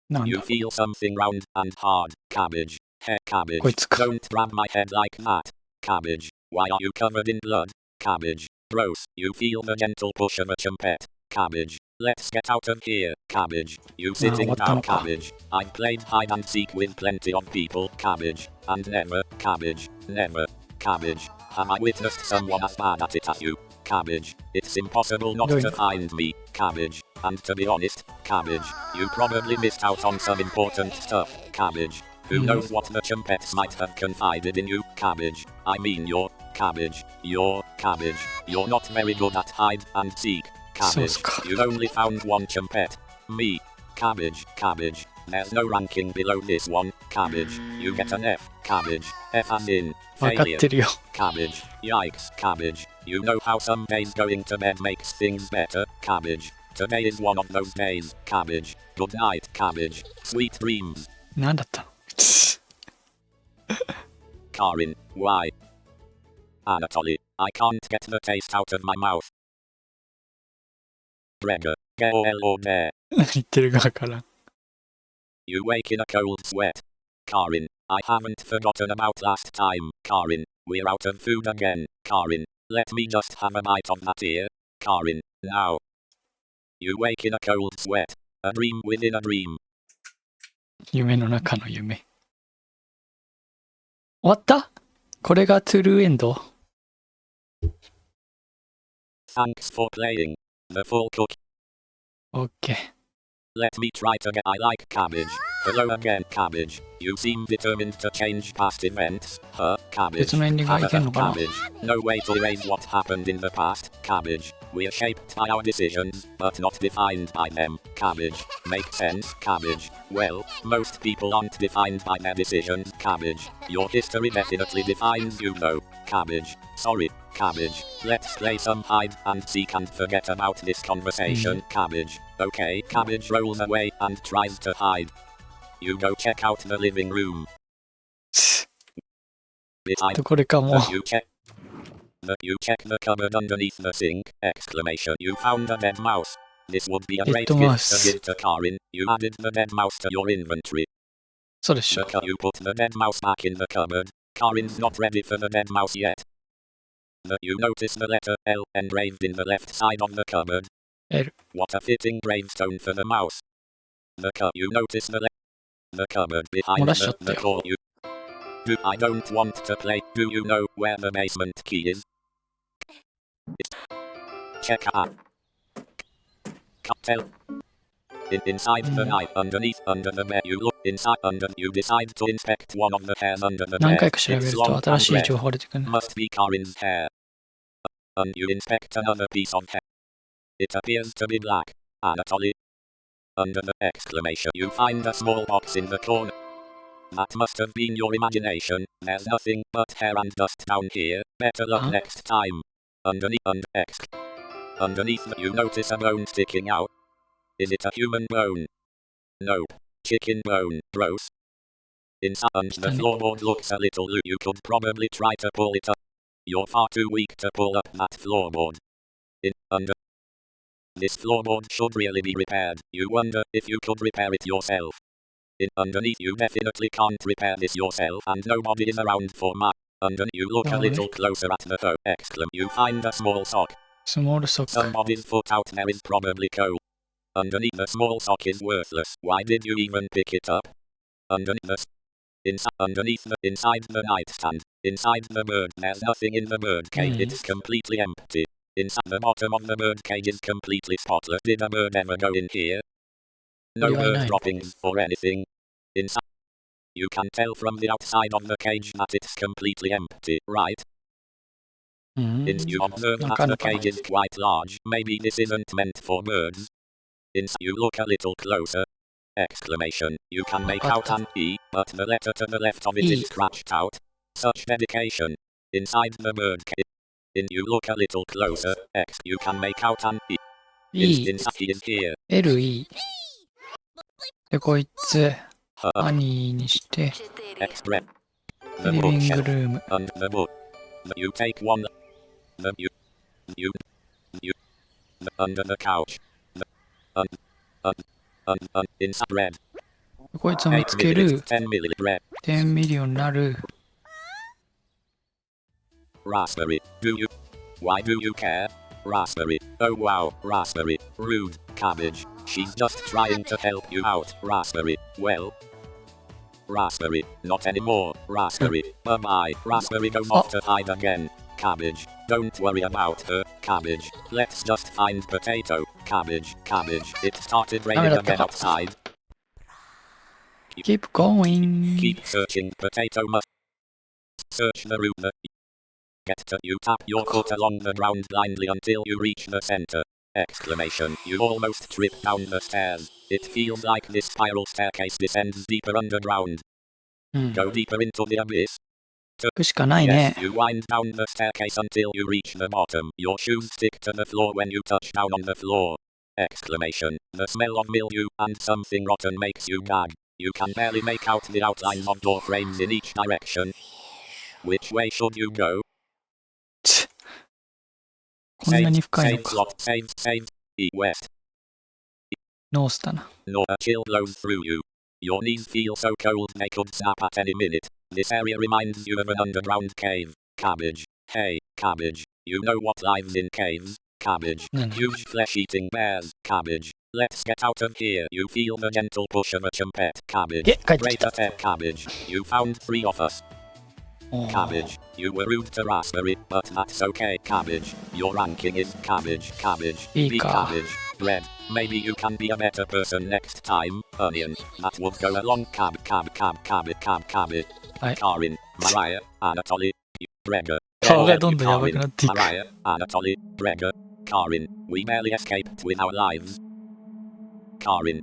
なんだ You feel something round and hard. Cabbage. Hey, Cabbage. こいつか。 Don't grab my head like that. Cabbage. Why are you covered in blood? Cabbage. Gross. You feel the gentle push of a chumpet. Cabbage. Let's get out of here. Cabbage. You sitting down. Cabbage. I've played hide and seek with plenty of people. Cabbage. And never. Cabbage. Never. Cabbage. Have I witnessed someone as bad at it as you? Cabbage. It's impossible not to find me. Cabbage. And to be honest, Cabbage, you probably missed out on some important stuff. Cabbage. Who knows what the chumpets might have confided in you? Cabbage. I mean your Cabbage. Your Cabbage. You're not very good at hide and seek. Cabbage. You've only found one chumpet. Me. Cabbage. Cabbage. There's no ranking below this one. Cabbage. You get an F. Cabbage. F as in failure. Cabbage. Yikes. Cabbage. You know how some days going to bed makes things better. Cabbage. Today is one of those days. Cabbage. Good night. Cabbage. Sweet dreams. なんだったの Karin. Why? Anatoly. I can't get the taste out of my mouth. Gregor. G-O-L-O there. 何言ってるかわからん。 You wake in a cold sweat. Karin, I haven't forgotten about last time. Karin, we're out of food again. Karin, let me just have a bite of that ear. Karin, now. You wake in a cold sweat. A dream within a dream. 夢の中の夢。終わった？これがトゥルーエンド？ Thanks for playing. The full cook. OK。Let me try to get. I like cabbage. Hello again, cabbage. You seem determined to change past events. Cabbage. 別のエンディングがいけんのかな？ Cabbage. No way to erase what happened in the past. Cabbage. We're shaped by our decisions, but not defined by them. Cabbage. Makes sense. Cabbage. Well, most people aren't defined by their decisions. Cabbage. Your history definitely defines you though. Cabbage. Sorry. Cabbage. Let's play some hide and seek and forget about this conversation. Cabbage. Okay. Cabbage rolls away and tries to hide. You go check out the living room. Behind これかも。 you check the cupboard underneath the sink. Exclamation. You found a dead mouse. This would be a great gift to give to Karin. You added the dead mouse to your inventory. そうでしょ。 You put the dead mouse back in the cupboard. Karin's not ready for the dead mouse yet. You notice the letter L engraved in the left side of the cupboard. L. What a fitting gravestone for the mouse. You notice the cupboard behind the door. I don't want to play. Do you know where the basement key is? Check out. Tell. Inside the knife underneath under the bed. You look inside under. You decide to inspect one of the hairs under the 何 bed. 回か調べる It's と long 新 and しい red. 情報が出てくる。 Must be Karin's hair. And you inspect another piece of hair. It appears to be black. Anatoly. Under the exclamation, you find a small box in the corner. That must have been your imagination. There's nothing but hair and dust down here. Better luck next time. Underneath you notice a bone sticking out. Is it a human bone? Nope. Chicken bone. Gross. Inside the floorboard looks a little loose. You could probably try to pull it up. You're far too weak to pull up that floorboard. This floorboard should really be repaired. You wonder if you could repair it yourself. Underneath you definitely can't repair this yourself and nobody is around for my. Underneath you look a little closer at the toe. You find a small sock. Small sock. Somebody's foot out there is probably cold. Underneath the small sock is worthless. Why did you even pick it up? Inside the nightstand. Inside the bird. There's nothing in the bird cage. It's completely empty. Inside the bottom of the bird cage is completely spotless. Did a bird ever go in here? No bird droppings or anything. Inside. You can tell from the outside of the cage that it's completely empty, right? You observe that the cage is quite large. Maybe this isn't meant for birds. You look a little closer. Exclamation. You can make out an E, but the letter to the left of it is scratched out. Such dedication. Inside the bird cage. You look a little closer. You can make out an E. Inside he is here. LE。で、こいつ、アニーにして、リビングルーム。You take one. Under the couch. Inside bread. こいつを見つける。 10 ミリオンになる。 Raspberry. Why do you care? Raspberry. Oh wow, Raspberry. Rude. Cabbage. She's just trying to help you out, Raspberry. Well. Raspberry. Not anymore, Raspberry. Bye-bye. Raspberry goes off to hide again. Cabbage. Don't worry about her, Cabbage. Let's just find Potato. Cabbage. It started raining again outside. Keep going. Keep searching. Potato must search the room. You tap your foot along the ground blindly until you reach the center. Exclamation. You almost trip down the stairs. It feels like this spiral staircase descends deeper underground. Go deeper into the abyss. Yes, you wind down the staircase until you reach the bottom. Your shoes stick to the floor when you touch down on the floor. Exclamation. The smell of mildew and something rotten makes you gag. You can barely make out the outlines of door frames in each direction. Which way should you go? こんなに深いのか。 Save, west. ノースだな。 No, a chill blows through you. Your knees feel so cold they could snap at any minute. This area reminds you of an underground cave. Cabbage. Hey, Cabbage. You know what lives in caves? Cabbage. Huge flesh-eating bears. Cabbage. Let's get out of here. You feel the gentle push of a chumpet. Cabbage. 帰ってき Great た。 attack, Cabbage. You found 3 of us. おー Cabbage. You were rude to Raspberry, but that's okay, Cabbage. Your ranking is Cabbage, Cabbage.いい Be か。 Cabbage. Red. Maybe you can be a better person next time. Onion. That would go along. Cabbage. Hi. Karin. Mariah. Anatoly. Gregor. 顔がどんどんやばくなっていく。 Mariah. Anatoly. Gregor. Karin. We barely escaped with our lives. Karin.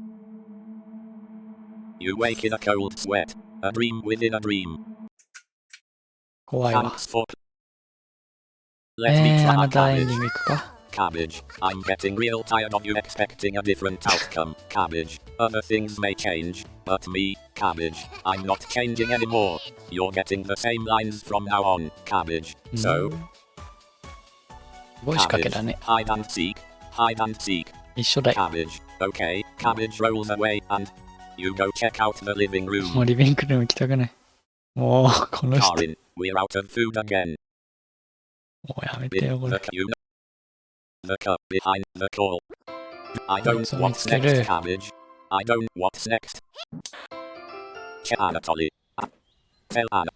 You wake in a cold sweat. A dream within a dream. 怖いわ。 Thanks for. Let me try アナザーエンディ Cabbage. ングいくか。 Cabbage. I'm getting real tired of you expecting a different outcome. Cabbage. Other things may change, but me, Cabbage. I'm not changing anymore. You're getting the same lines from now on, Cabbage. う So, んすごい仕掛け Cabbage. だね。 Hide and seek. Hide and seek. 一緒だよ。 Cabbage. Okay. Cabbage rolls away and you go check out the living も room. うリビングルーム行きたくない。もう、この人。 Karin. We're out of food again. もうやめ With てよ、こ the れ。 the cup behind the call. I don't What's what's next? next, Cabbage. I don't what's next. Anatoly. Tell Anna.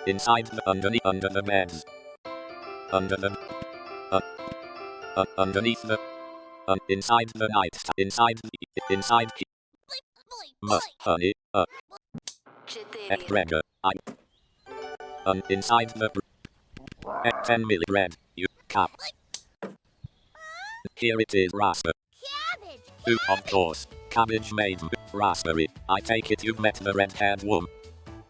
Inside the underneath under the beds. Under the underneath the inside the night inside must honey Gregor. I inside the 10 milli red. You cap. Here it is, raspberry. Ooh, of course. Cabbage made raspberry. I take it you've met the red-haired woman.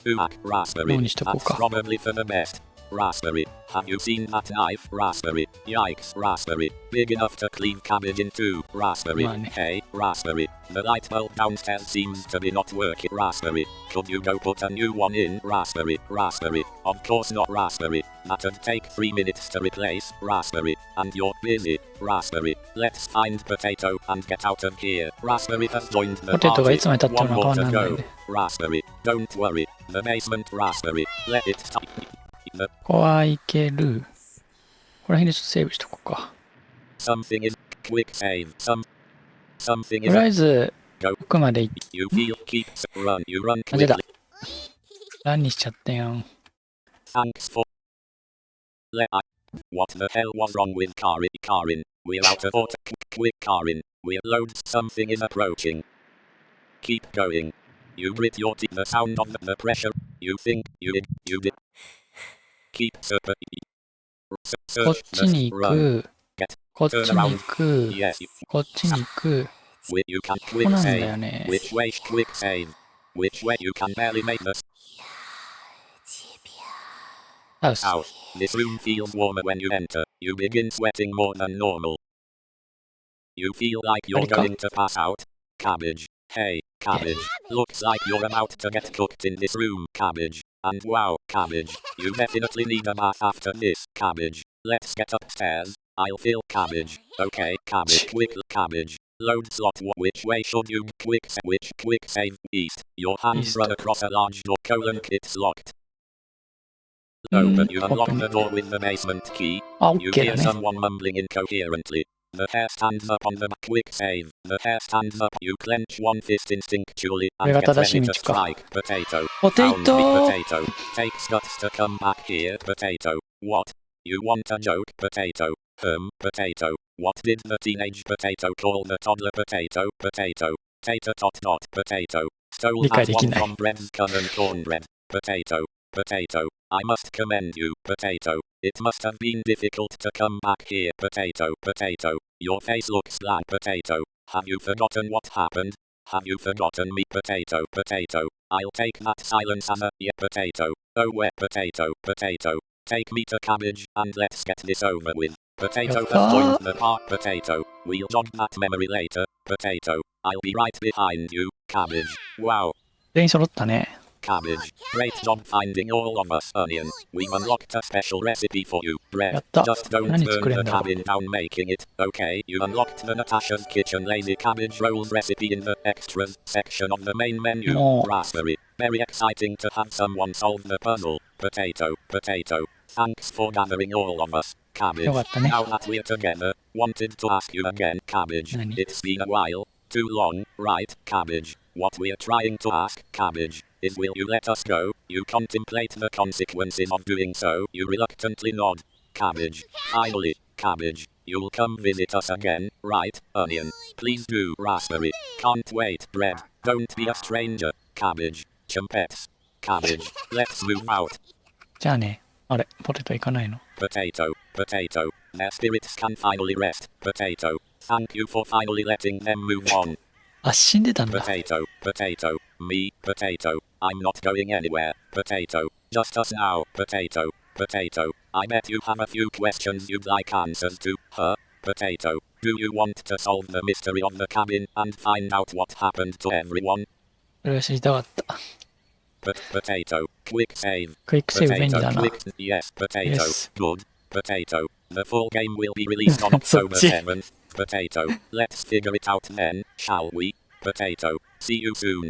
Ooh, raspberry. 脳にしとこう That's か。 probably for the best. Raspberry. Have you seen that knife? Raspberry. Yikes, raspberry. Big enough to cleave cabbage in two. Raspberry. Man. Hey, raspberry. The light bulb downstairs seems to be not working. Raspberry. Could you go put a new one in? Raspberry. Raspberry. Of course not, raspberry. That'd take 3 minutes to replace. Raspberry. And you're busy. Raspberry. Let's find potato and get out of here. Raspberry has joined the ポテトがい party. つまで経っても One 仲間 more にな to らない go. で。 Raspberry. Don't worry. The basement raspberry. Let it stop. The ここはいける。ここら辺でちょっとセーブしとこうか。 something is quick save. Something と is りあえず、 go. 奥まで行っ You feel keep run. You run あ、出た quickly. ランにしちゃったやん。 Thanks for. What the hell was wrong with Karin? We're out of auto. Quick, Karin. We're loads. Something is approaching. Keep going. You grit your teeth. The sound of the pressure. You think you did. Keep super. こっちに行く。こっち Turn に around. 行く。 Yes. こっちに行く。 You can こ quick こなんだ save. よね。 Which way quick save? Which way you can barely make this ハウス。 out. This room feels warmer when you enter. You begin sweating more than normal. You feel like you're Marika? going to pass out. Cabbage. Hey, Cabbage. Looks like you're about to get cooked in this room, Cabbage. And wow, Cabbage. You definitely need a bath after this, Cabbage. Let's get upstairs. I'll fill Cabbage. Okay, Cabbage. Quick, Cabbage. Load slot. Which way should you quick save? East. Your hands East. run across a large door. It's locked. Open. You unlock open. the door with the basement key. あ、 You OK hear だね。 someone mumbling incoherently. The hair stands up on the quick save. The hair stands up. You clench one fist instinctually and get ready to strike. Potato. ポテ Found me, ト potato. Takes guts to come back here. Potato. What? You want a joke? Potato. Potato. What did the teenage potato call the toddler potato? Potato. Tater tot dot. Potato. Stole 理解 that でき one ない。 from Bread's cousin cornbread. Potato. Potato. I must commend you, potato. It must have been difficult to come back here, potato. Potato. Your face looks blank, potato. Have you forgotten what happened? Have you forgotten me, potato? Potato. I'll take that silence as a yeah, potato. Oh, where, potato? Potato. Take me to Cabbage and let's get this over with. Potato has joined the park, potato. We'll jog that memory later, potato. I'll be right behind you, Cabbage. Wow. 全員揃ったね。 Cabbage. Great job finding all of us, Onion. We've unlocked a special recipe for you, Bread. やった。 Just don't 何 burn 作れ the んだろう。 cabin down making it, okay? You unlocked the Natasha's Kitchen Lazy Cabbage Rolls recipe in the extras section of the main menu. Oh. Raspberry. Very exciting to have someone solve the puzzle. Potato. Potato. Thanks for gathering all of us. Cabbage. よかったね。 Now that we're together, wanted to ask you again, Cabbage. 何 It's been a while. Too long, right, Cabbage? What we're trying to ask, Cabbage, is will you let us go? You contemplate the consequences of doing so. You reluctantly nod. Cabbage. Finally, Cabbage. You'll come visit us again, right, Onion? Please do, Raspberry. Can't wait, Bread. Don't be a stranger, Cabbage. Chumpets. Cabbage. Let's move out. じゃあね。あれ、ポテトいかないの？ Potato, potato. Their spirits can finally rest. Potato. Thank you for finally letting them move on. あ、死んでたんだ。 Potato, potato. Me, potato. I'm not going anywhere. Potato. Just us now. Potato, potato. I bet you have a few questions you'd like answers to, huh? Potato. Do you want to solve the mystery of the cabin and find out what happened to everyone? それは知りたかった。 Potato. Quick save. クイックセーブ便利 Potato. だな。 Quick. Yes. Potato. Yes. Good. Potato. The full game will be released on October 7th. Potato. Let's figure it out then, shall we? Potato. See you soon.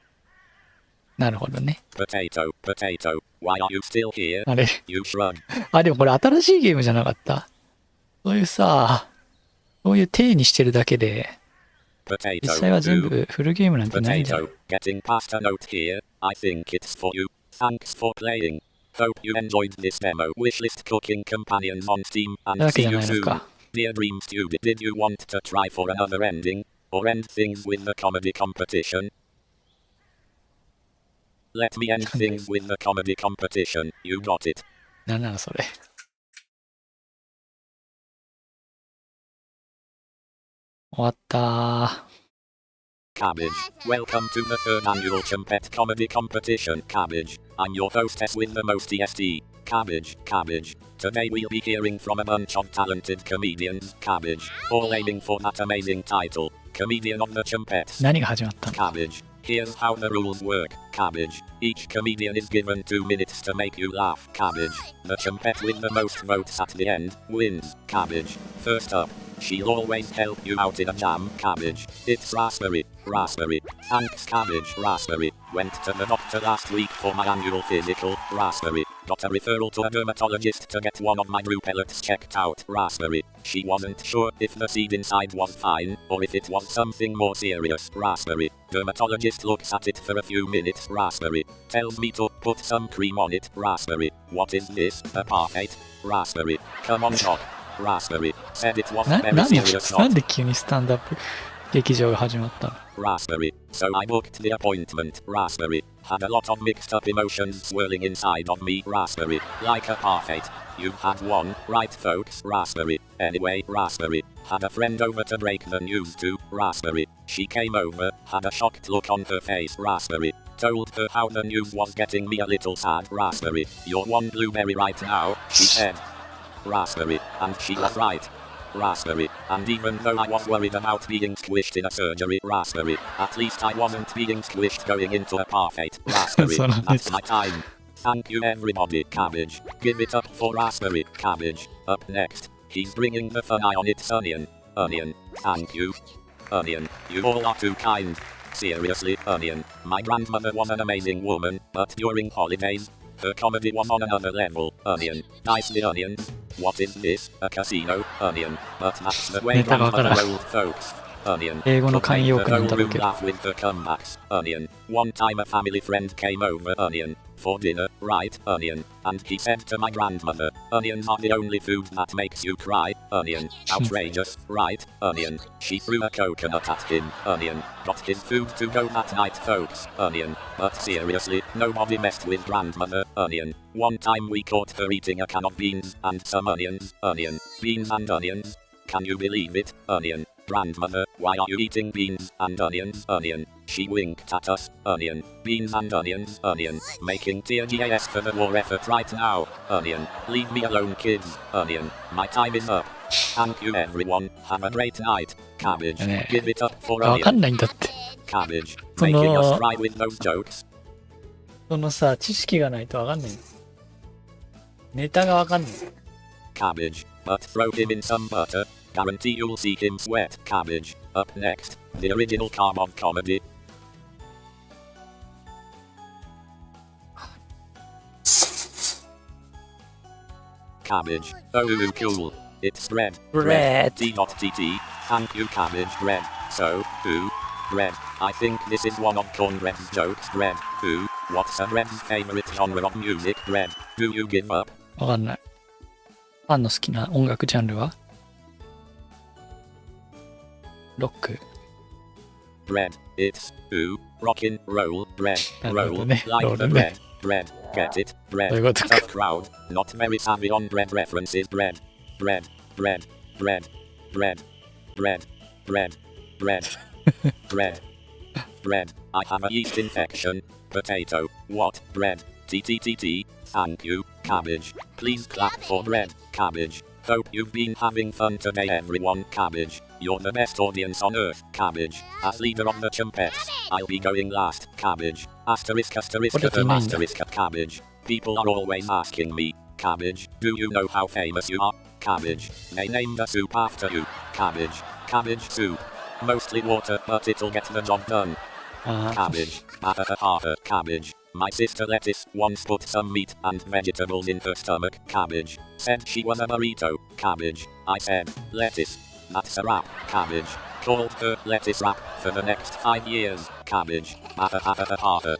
なるほどね。 Potato. Potato. Why are you still here? あれ You shrug. あ、でもこれ新しいゲームじゃなかった。そういうさ、そういう体にしてるだけで、 Potato. 実際は全 Do. 部フルゲームなんてないじゃん。 Potato. Getting past a note here. I think it's for you. Thanks for playing. Hope you enjoyed this demo. Wishlist cooking companions on Steam and see you soon. Dear Dream Studio, did you want to try for another ending? Or end things with the comedy competition? Let me end things with the comedy competition. You got it. なんなのそれ。終わったー。 Cabbage. Welcome to the third annual Chumpet Comedy Competition. Cabbage. I'm your hostess with the most EST. Cabbage. Cabbage. Today we'll be hearing from a bunch of talented comedians. Cabbage. All aiming for that amazing title. Comedian of the Chumpets. 何が始まったの？ Cabbage. Here's how the rules work. Cabbage. Each comedian is given 2 minutes to make you laugh. Cabbage. The Chumpet with the most votes at the end wins. Cabbage. First up. She'll always help you out in a jam. Cabbage. It's Raspberry. Raspberry. Thanks, Cabbage. Raspberry. Went to the doctor last week for my annual physical. Raspberry. Got a referral to a dermatologist to get one of my droop pellets checked out. Raspberry. She wasn't sure if the seed inside was fine, or if it was something more serious. Raspberry. Dermatologist looks at it for a few minutes. Raspberry. Tells me to put some cream on it. Raspberry. What is this? Apartheid? Raspberry. Come on, Doc. Raspberry. Said it was very serious. なんで急にスタンドアップ劇場が始まったの？ Raspberry. So I booked the appointment. Raspberry. Had a lot of mixed up emotions swirling inside of me. Raspberry. Like apartheid. You had one, right folks? Raspberry. Anyway, Raspberry. Had a friend over to break the news to. Raspberry. She came over, had a shocked look on her face. Raspberry. Told her how the news was getting me a little sad. Raspberry. You're one blueberry right now, she said. Raspberry. And she was right. Raspberry. And even though I was worried about being squished in a surgery. Raspberry. At least I wasn't being squished going into apartheid. Raspberry. That's my time. Thank you everybody. Cabbage. Give it up for Raspberry. Cabbage. Up next. He's bringing the fun eye on its Onion. Onion. Thank you. Onion. You all are too kind. Seriously, Onion. My grandmother was an amazing woman, but during holidays, her comedy was on another level. Onion. Dice the onions. What is this? A casino? Onion. But that's the way grandmother rolled, folks. Onion. 英語の慣用句なんだろう Room けど。 laugh with the comebacks. Onion. One time a family friend came over. Onion. For dinner, right? Onion. And he said to my grandmother, onions are the only food that makes you cry. Onion. Outrageous, right? Onion. She threw a coconut at him. Onion. Got his food to go that night, folks. Onion. But seriously, nobody messed with grandmother. Onion. One time we caught her eating a can of beans and some onions. Onion. Beans and onions. Can you believe it? Onion. Grandmother, why are you eating beans and onions? Onion. She winked at us. Onion. Beans and onions. Onion. Making TGAS for the war effort right now. Onion. Leave me alone, kids. Onion. My time is up. Thank you everyone. Have a great night. Cabbage. Give it up for わかん Onion. ないんだって。 Cabbage. そ Making us の、 cry with those jokes. そのさ、知識がないとわかんない。ネタがわかんない。 Cabbage. But throw him in some butter. Guarantee you'll see him sweat. Cabbage. Up next. The original calm of comedy. Cabbage. Oh, cool. It's bread. Bread. T.T. Thank you, cabbage bread. So, who? Bread. I think this is one of Cornbread's jokes. Bread. Who? What's a bread's favorite genre of music? Bread. Do you give up? わかんない。パンの好きな音楽ジャンルはロック。Bread. It's who? Rockin' roll. Bread. なるほど Roll. ね。 Like ロー the ルね。 bread. Bread. Get it? そういう Bread. ことか。 Tough crowd. Not very savvy on bread references. Bread. Bread. Bread. Bread. Bread. Bread. Bread. Bread. Bread. Bread. I have a yeast infection. Potato. What? Bread. T. Thank you, cabbage. Please clap for bread, cabbage. Hope you've been having fun today, everyone. Cabbage. You're the best audience on earth, cabbage. As leader of the Chumpettes, I'll be going last, cabbage. Asterisk asterisk cabbage. People are always asking me, cabbage, do you know how famous you are? Cabbage. They named a soup after you, cabbage. Cabbage soup. Mostly water, but it'll get the job done. Cabbage. Cabbage. My sister Lettuce once put some meat and vegetables in her stomach. Cabbage. Said she was a burrito. Cabbage. I said, lettuce. That's a wrap. Cabbage. Called her Lettuce Wrap for the next 5 years. Cabbage.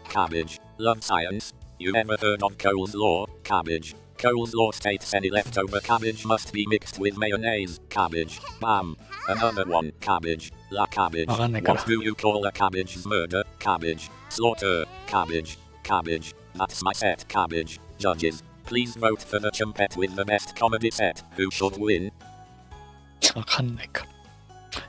Cabbage. Love science. You ever heard of Cole's Law? Cabbage. Cole's Law states any leftover cabbage must be mixed with mayonnaise. Cabbage. Bam. Another one. Cabbage. La cabbage. What do you call a cabbage's murder? Cabbage. Slaughter. Cabbage. Cabbage. That's my set. Cabbage. Judges. Please vote for the Chumpet with the best comedy set. Who should win? わかんないから。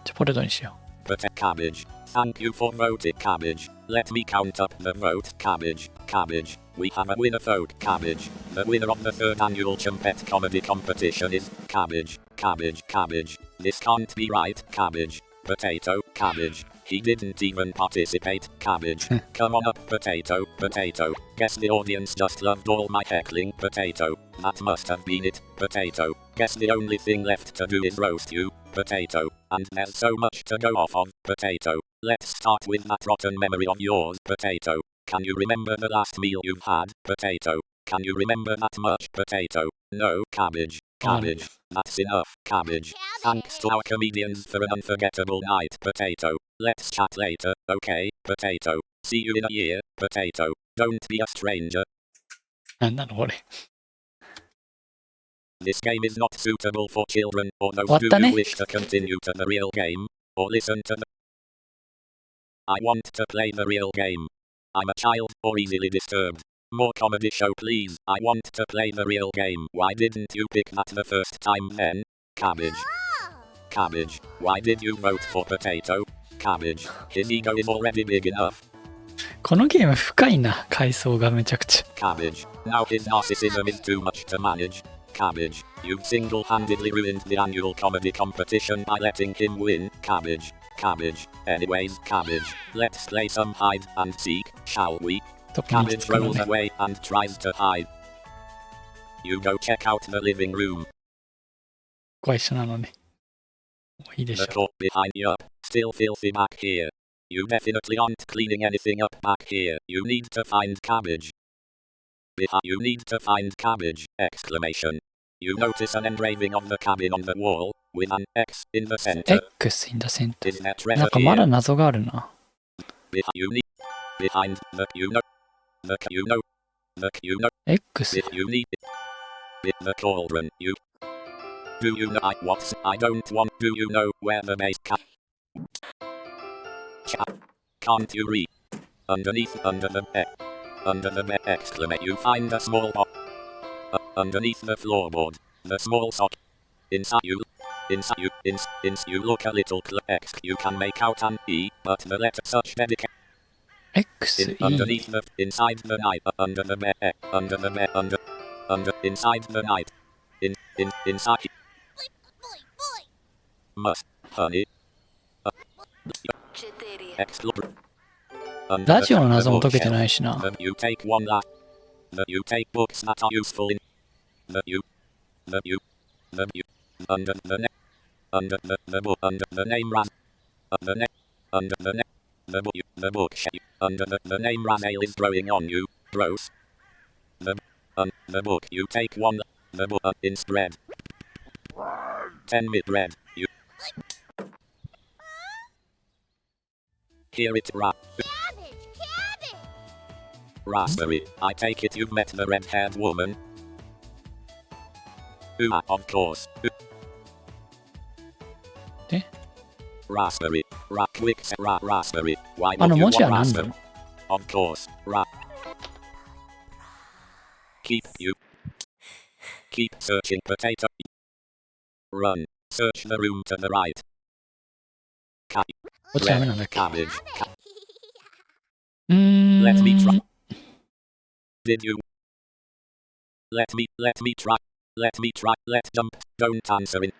じゃあポテトにしよう。But cabbage. Thank you for voting, cabbage. Let me count up the vote. Cabbage. Cabbage. We have a winner vote. Cabbage. The winner of the 3rd annual Chumpet comedy competition is cabbage. Cabbage. Cabbage. This can't be right. Cabbage. Potato. Cabbage. He didn't even participate. Cabbage. Come on up, potato. Potato. Guess the audience just loved all my heckling. Potato. That must have been it. Potato. Guess the only thing left to do is roast you. Potato. And there's so much to go off of. Potato. Let's start with that rotten memory of yours. Potato. Can you remember the last meal you've had? Potato. Can you remember that much? Potato. No. Cabbage. Cabbage. That's enough. Cabbage. Thanks to our comedians for an unforgettable night. Potato. Let's chat later, okay? Potato. See you in a year. Potato. Don't be a stranger. なんなのこれ。 This game is not suitable for children or those 終わったね。 who wish to continue to the real game or listen to the... I want to play the real game. I'm a child or easily disturbed. More comedy show please. I want to play the real game. Why didn't you pick that the first time then? Cabbage. Cabbage. Why did you vote for potato? Cabbage. His ego is already big enough. このゲーム深いな。階層がめちゃくちゃ。 Cabbage. Now his narcissism is too much to manage. Cabbage. You've single-handedly ruined the annual comedy competition by letting him win. Cabbage. Cabbage. Anyways, cabbage. Let's play some hide and seek, shall we? どこに Cabbage つくの rolls ね。 away and tries to hide. You go check out the living room. ここは一緒なのね。もういいでし The ょ。 court behind you up, still filthy back here. You definitely aren't cleaning anything up back here. You need to find cabbage. You need to find cabbage! Exclamation. You notice an engraving of the cabin on the wall, with an X in the center. X in the center. Is there なん treasure かまだ here? 謎があるな。 You need... Behind the you know... The you know... The you know... X? If you need... The cauldron, you... Do you know I don't want... Do you know where the base Can't you read? Underneath, under the bed. Under the bed, exclamation. You find a small box. Underneath the floorboard. The small socket. Inside you. You look a little you can make out an E, but the letter such dedication. X, E. Underneath the, inside the night, under the bed, inside the night. Inside. Must, honey. Explore. ラジオの謎も解けてないしな。 You take one last. You take books that are useful in. Under the book, under the name Raz. Under the book shape. Under the name Razael is growing on you, gross. The book, you take one. The book in spread. 10 mid red. You hear it raspberry. I take it you've met the red-haired woman. Of course. Raspberry. Quick raspberry. Why あ would の you 文字 want は何な raspberry? の？ Of course. Keep searching potato. Run. Search the room to the right. こっちダメなんだっけ？ Cabbage. Let me try. Did you? Let me try. Don't answer it.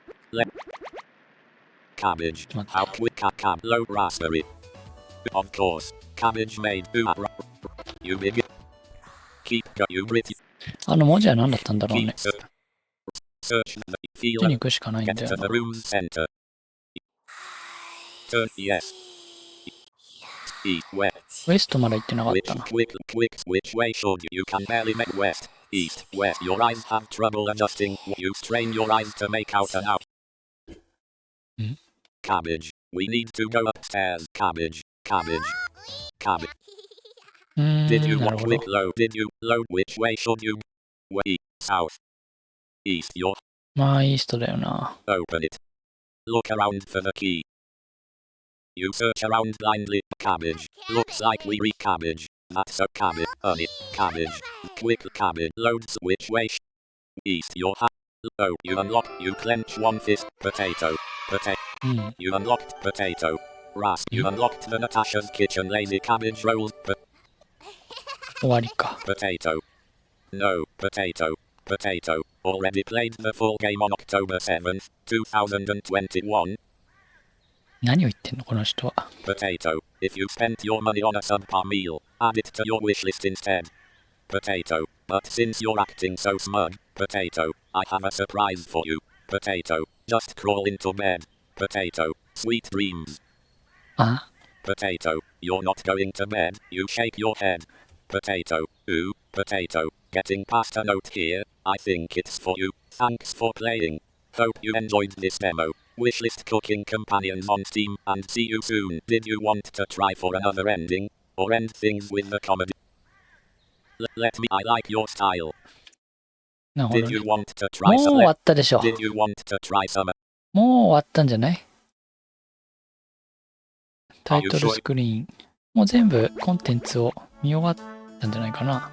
Cabbage. How quick low raspberry. Of course. Cabbage made. You big. Keep you gritty. あの文字は何だったんだろう Keep ね。 search the こっち feel. に行くしかないん Get だよ to the な。 room's center. Turn yes. East west. ウエストまで行ってなかったな。 Quick. Which way should you? You can barely make west. East, west. Your eyes have trouble adjusting. You strain your eyes to make out an out. Cabbage. We need to go upstairs. Cabbage. Did you なる want ほど。 quick low? Did you load? Which way should you? Way south. East. Your まあイーストだよな。 open it. Look around for the key. You search around blindly. Cabbage. Looks like we read cabbage. That's a cabbage. Honey. Cabbage. Quick cabbage. Loads. Which way? East. Your hand. Oh, you unlock. You clench one fist. Potato. うん。 You unlocked potato. Rasp. You unlocked the Natasha's kitchen lazy cabbage rolls. 終わりか。 Potato. No. Potato. Already played the full game on October 7th, 2021. 何を言ってんのこの人は。 Potato. If you spent your money on a subpar meal, add it to your wish list instead. Potato. But since you're acting so smug, Potato, I have a surprise for you. Potato. Just crawl into bed. Potato. Sweet dreams. あ Potato. You're not going to bed. You shake your head. Potato. Ooh, potato. Getting past a note here. I think it's for you. Thanks for playing. Hope you enjoyed this demo. Wishlist cooking companions on Steam and see you soon. Did you want to try for another ending? Or end things with the comedy? Let me. I like your style. なるほど Did ね。 you want to も try う some? 終わったでしょ。 Did you want to try some? もう終わったんじゃない？タ Are イ you トル sure? スクリーン。もう全部コンテンツを見終わったんじゃないかな。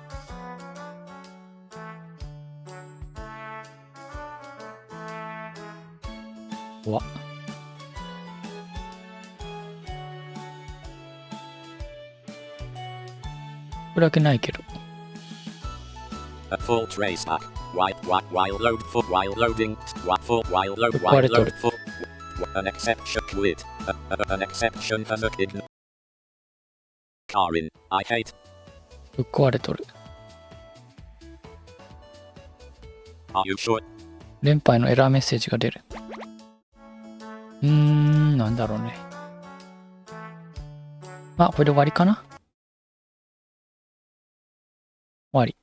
うわ。これだけないけど。 A full trace back. While loading. While load. Full. An exception quit. An exception has a kid. Karin, I hate. ぶっ壊れとる。 Are you sure? 連敗のエラーメッセージが出る。なんだろうね。まあ、これで終わりかな？終わり。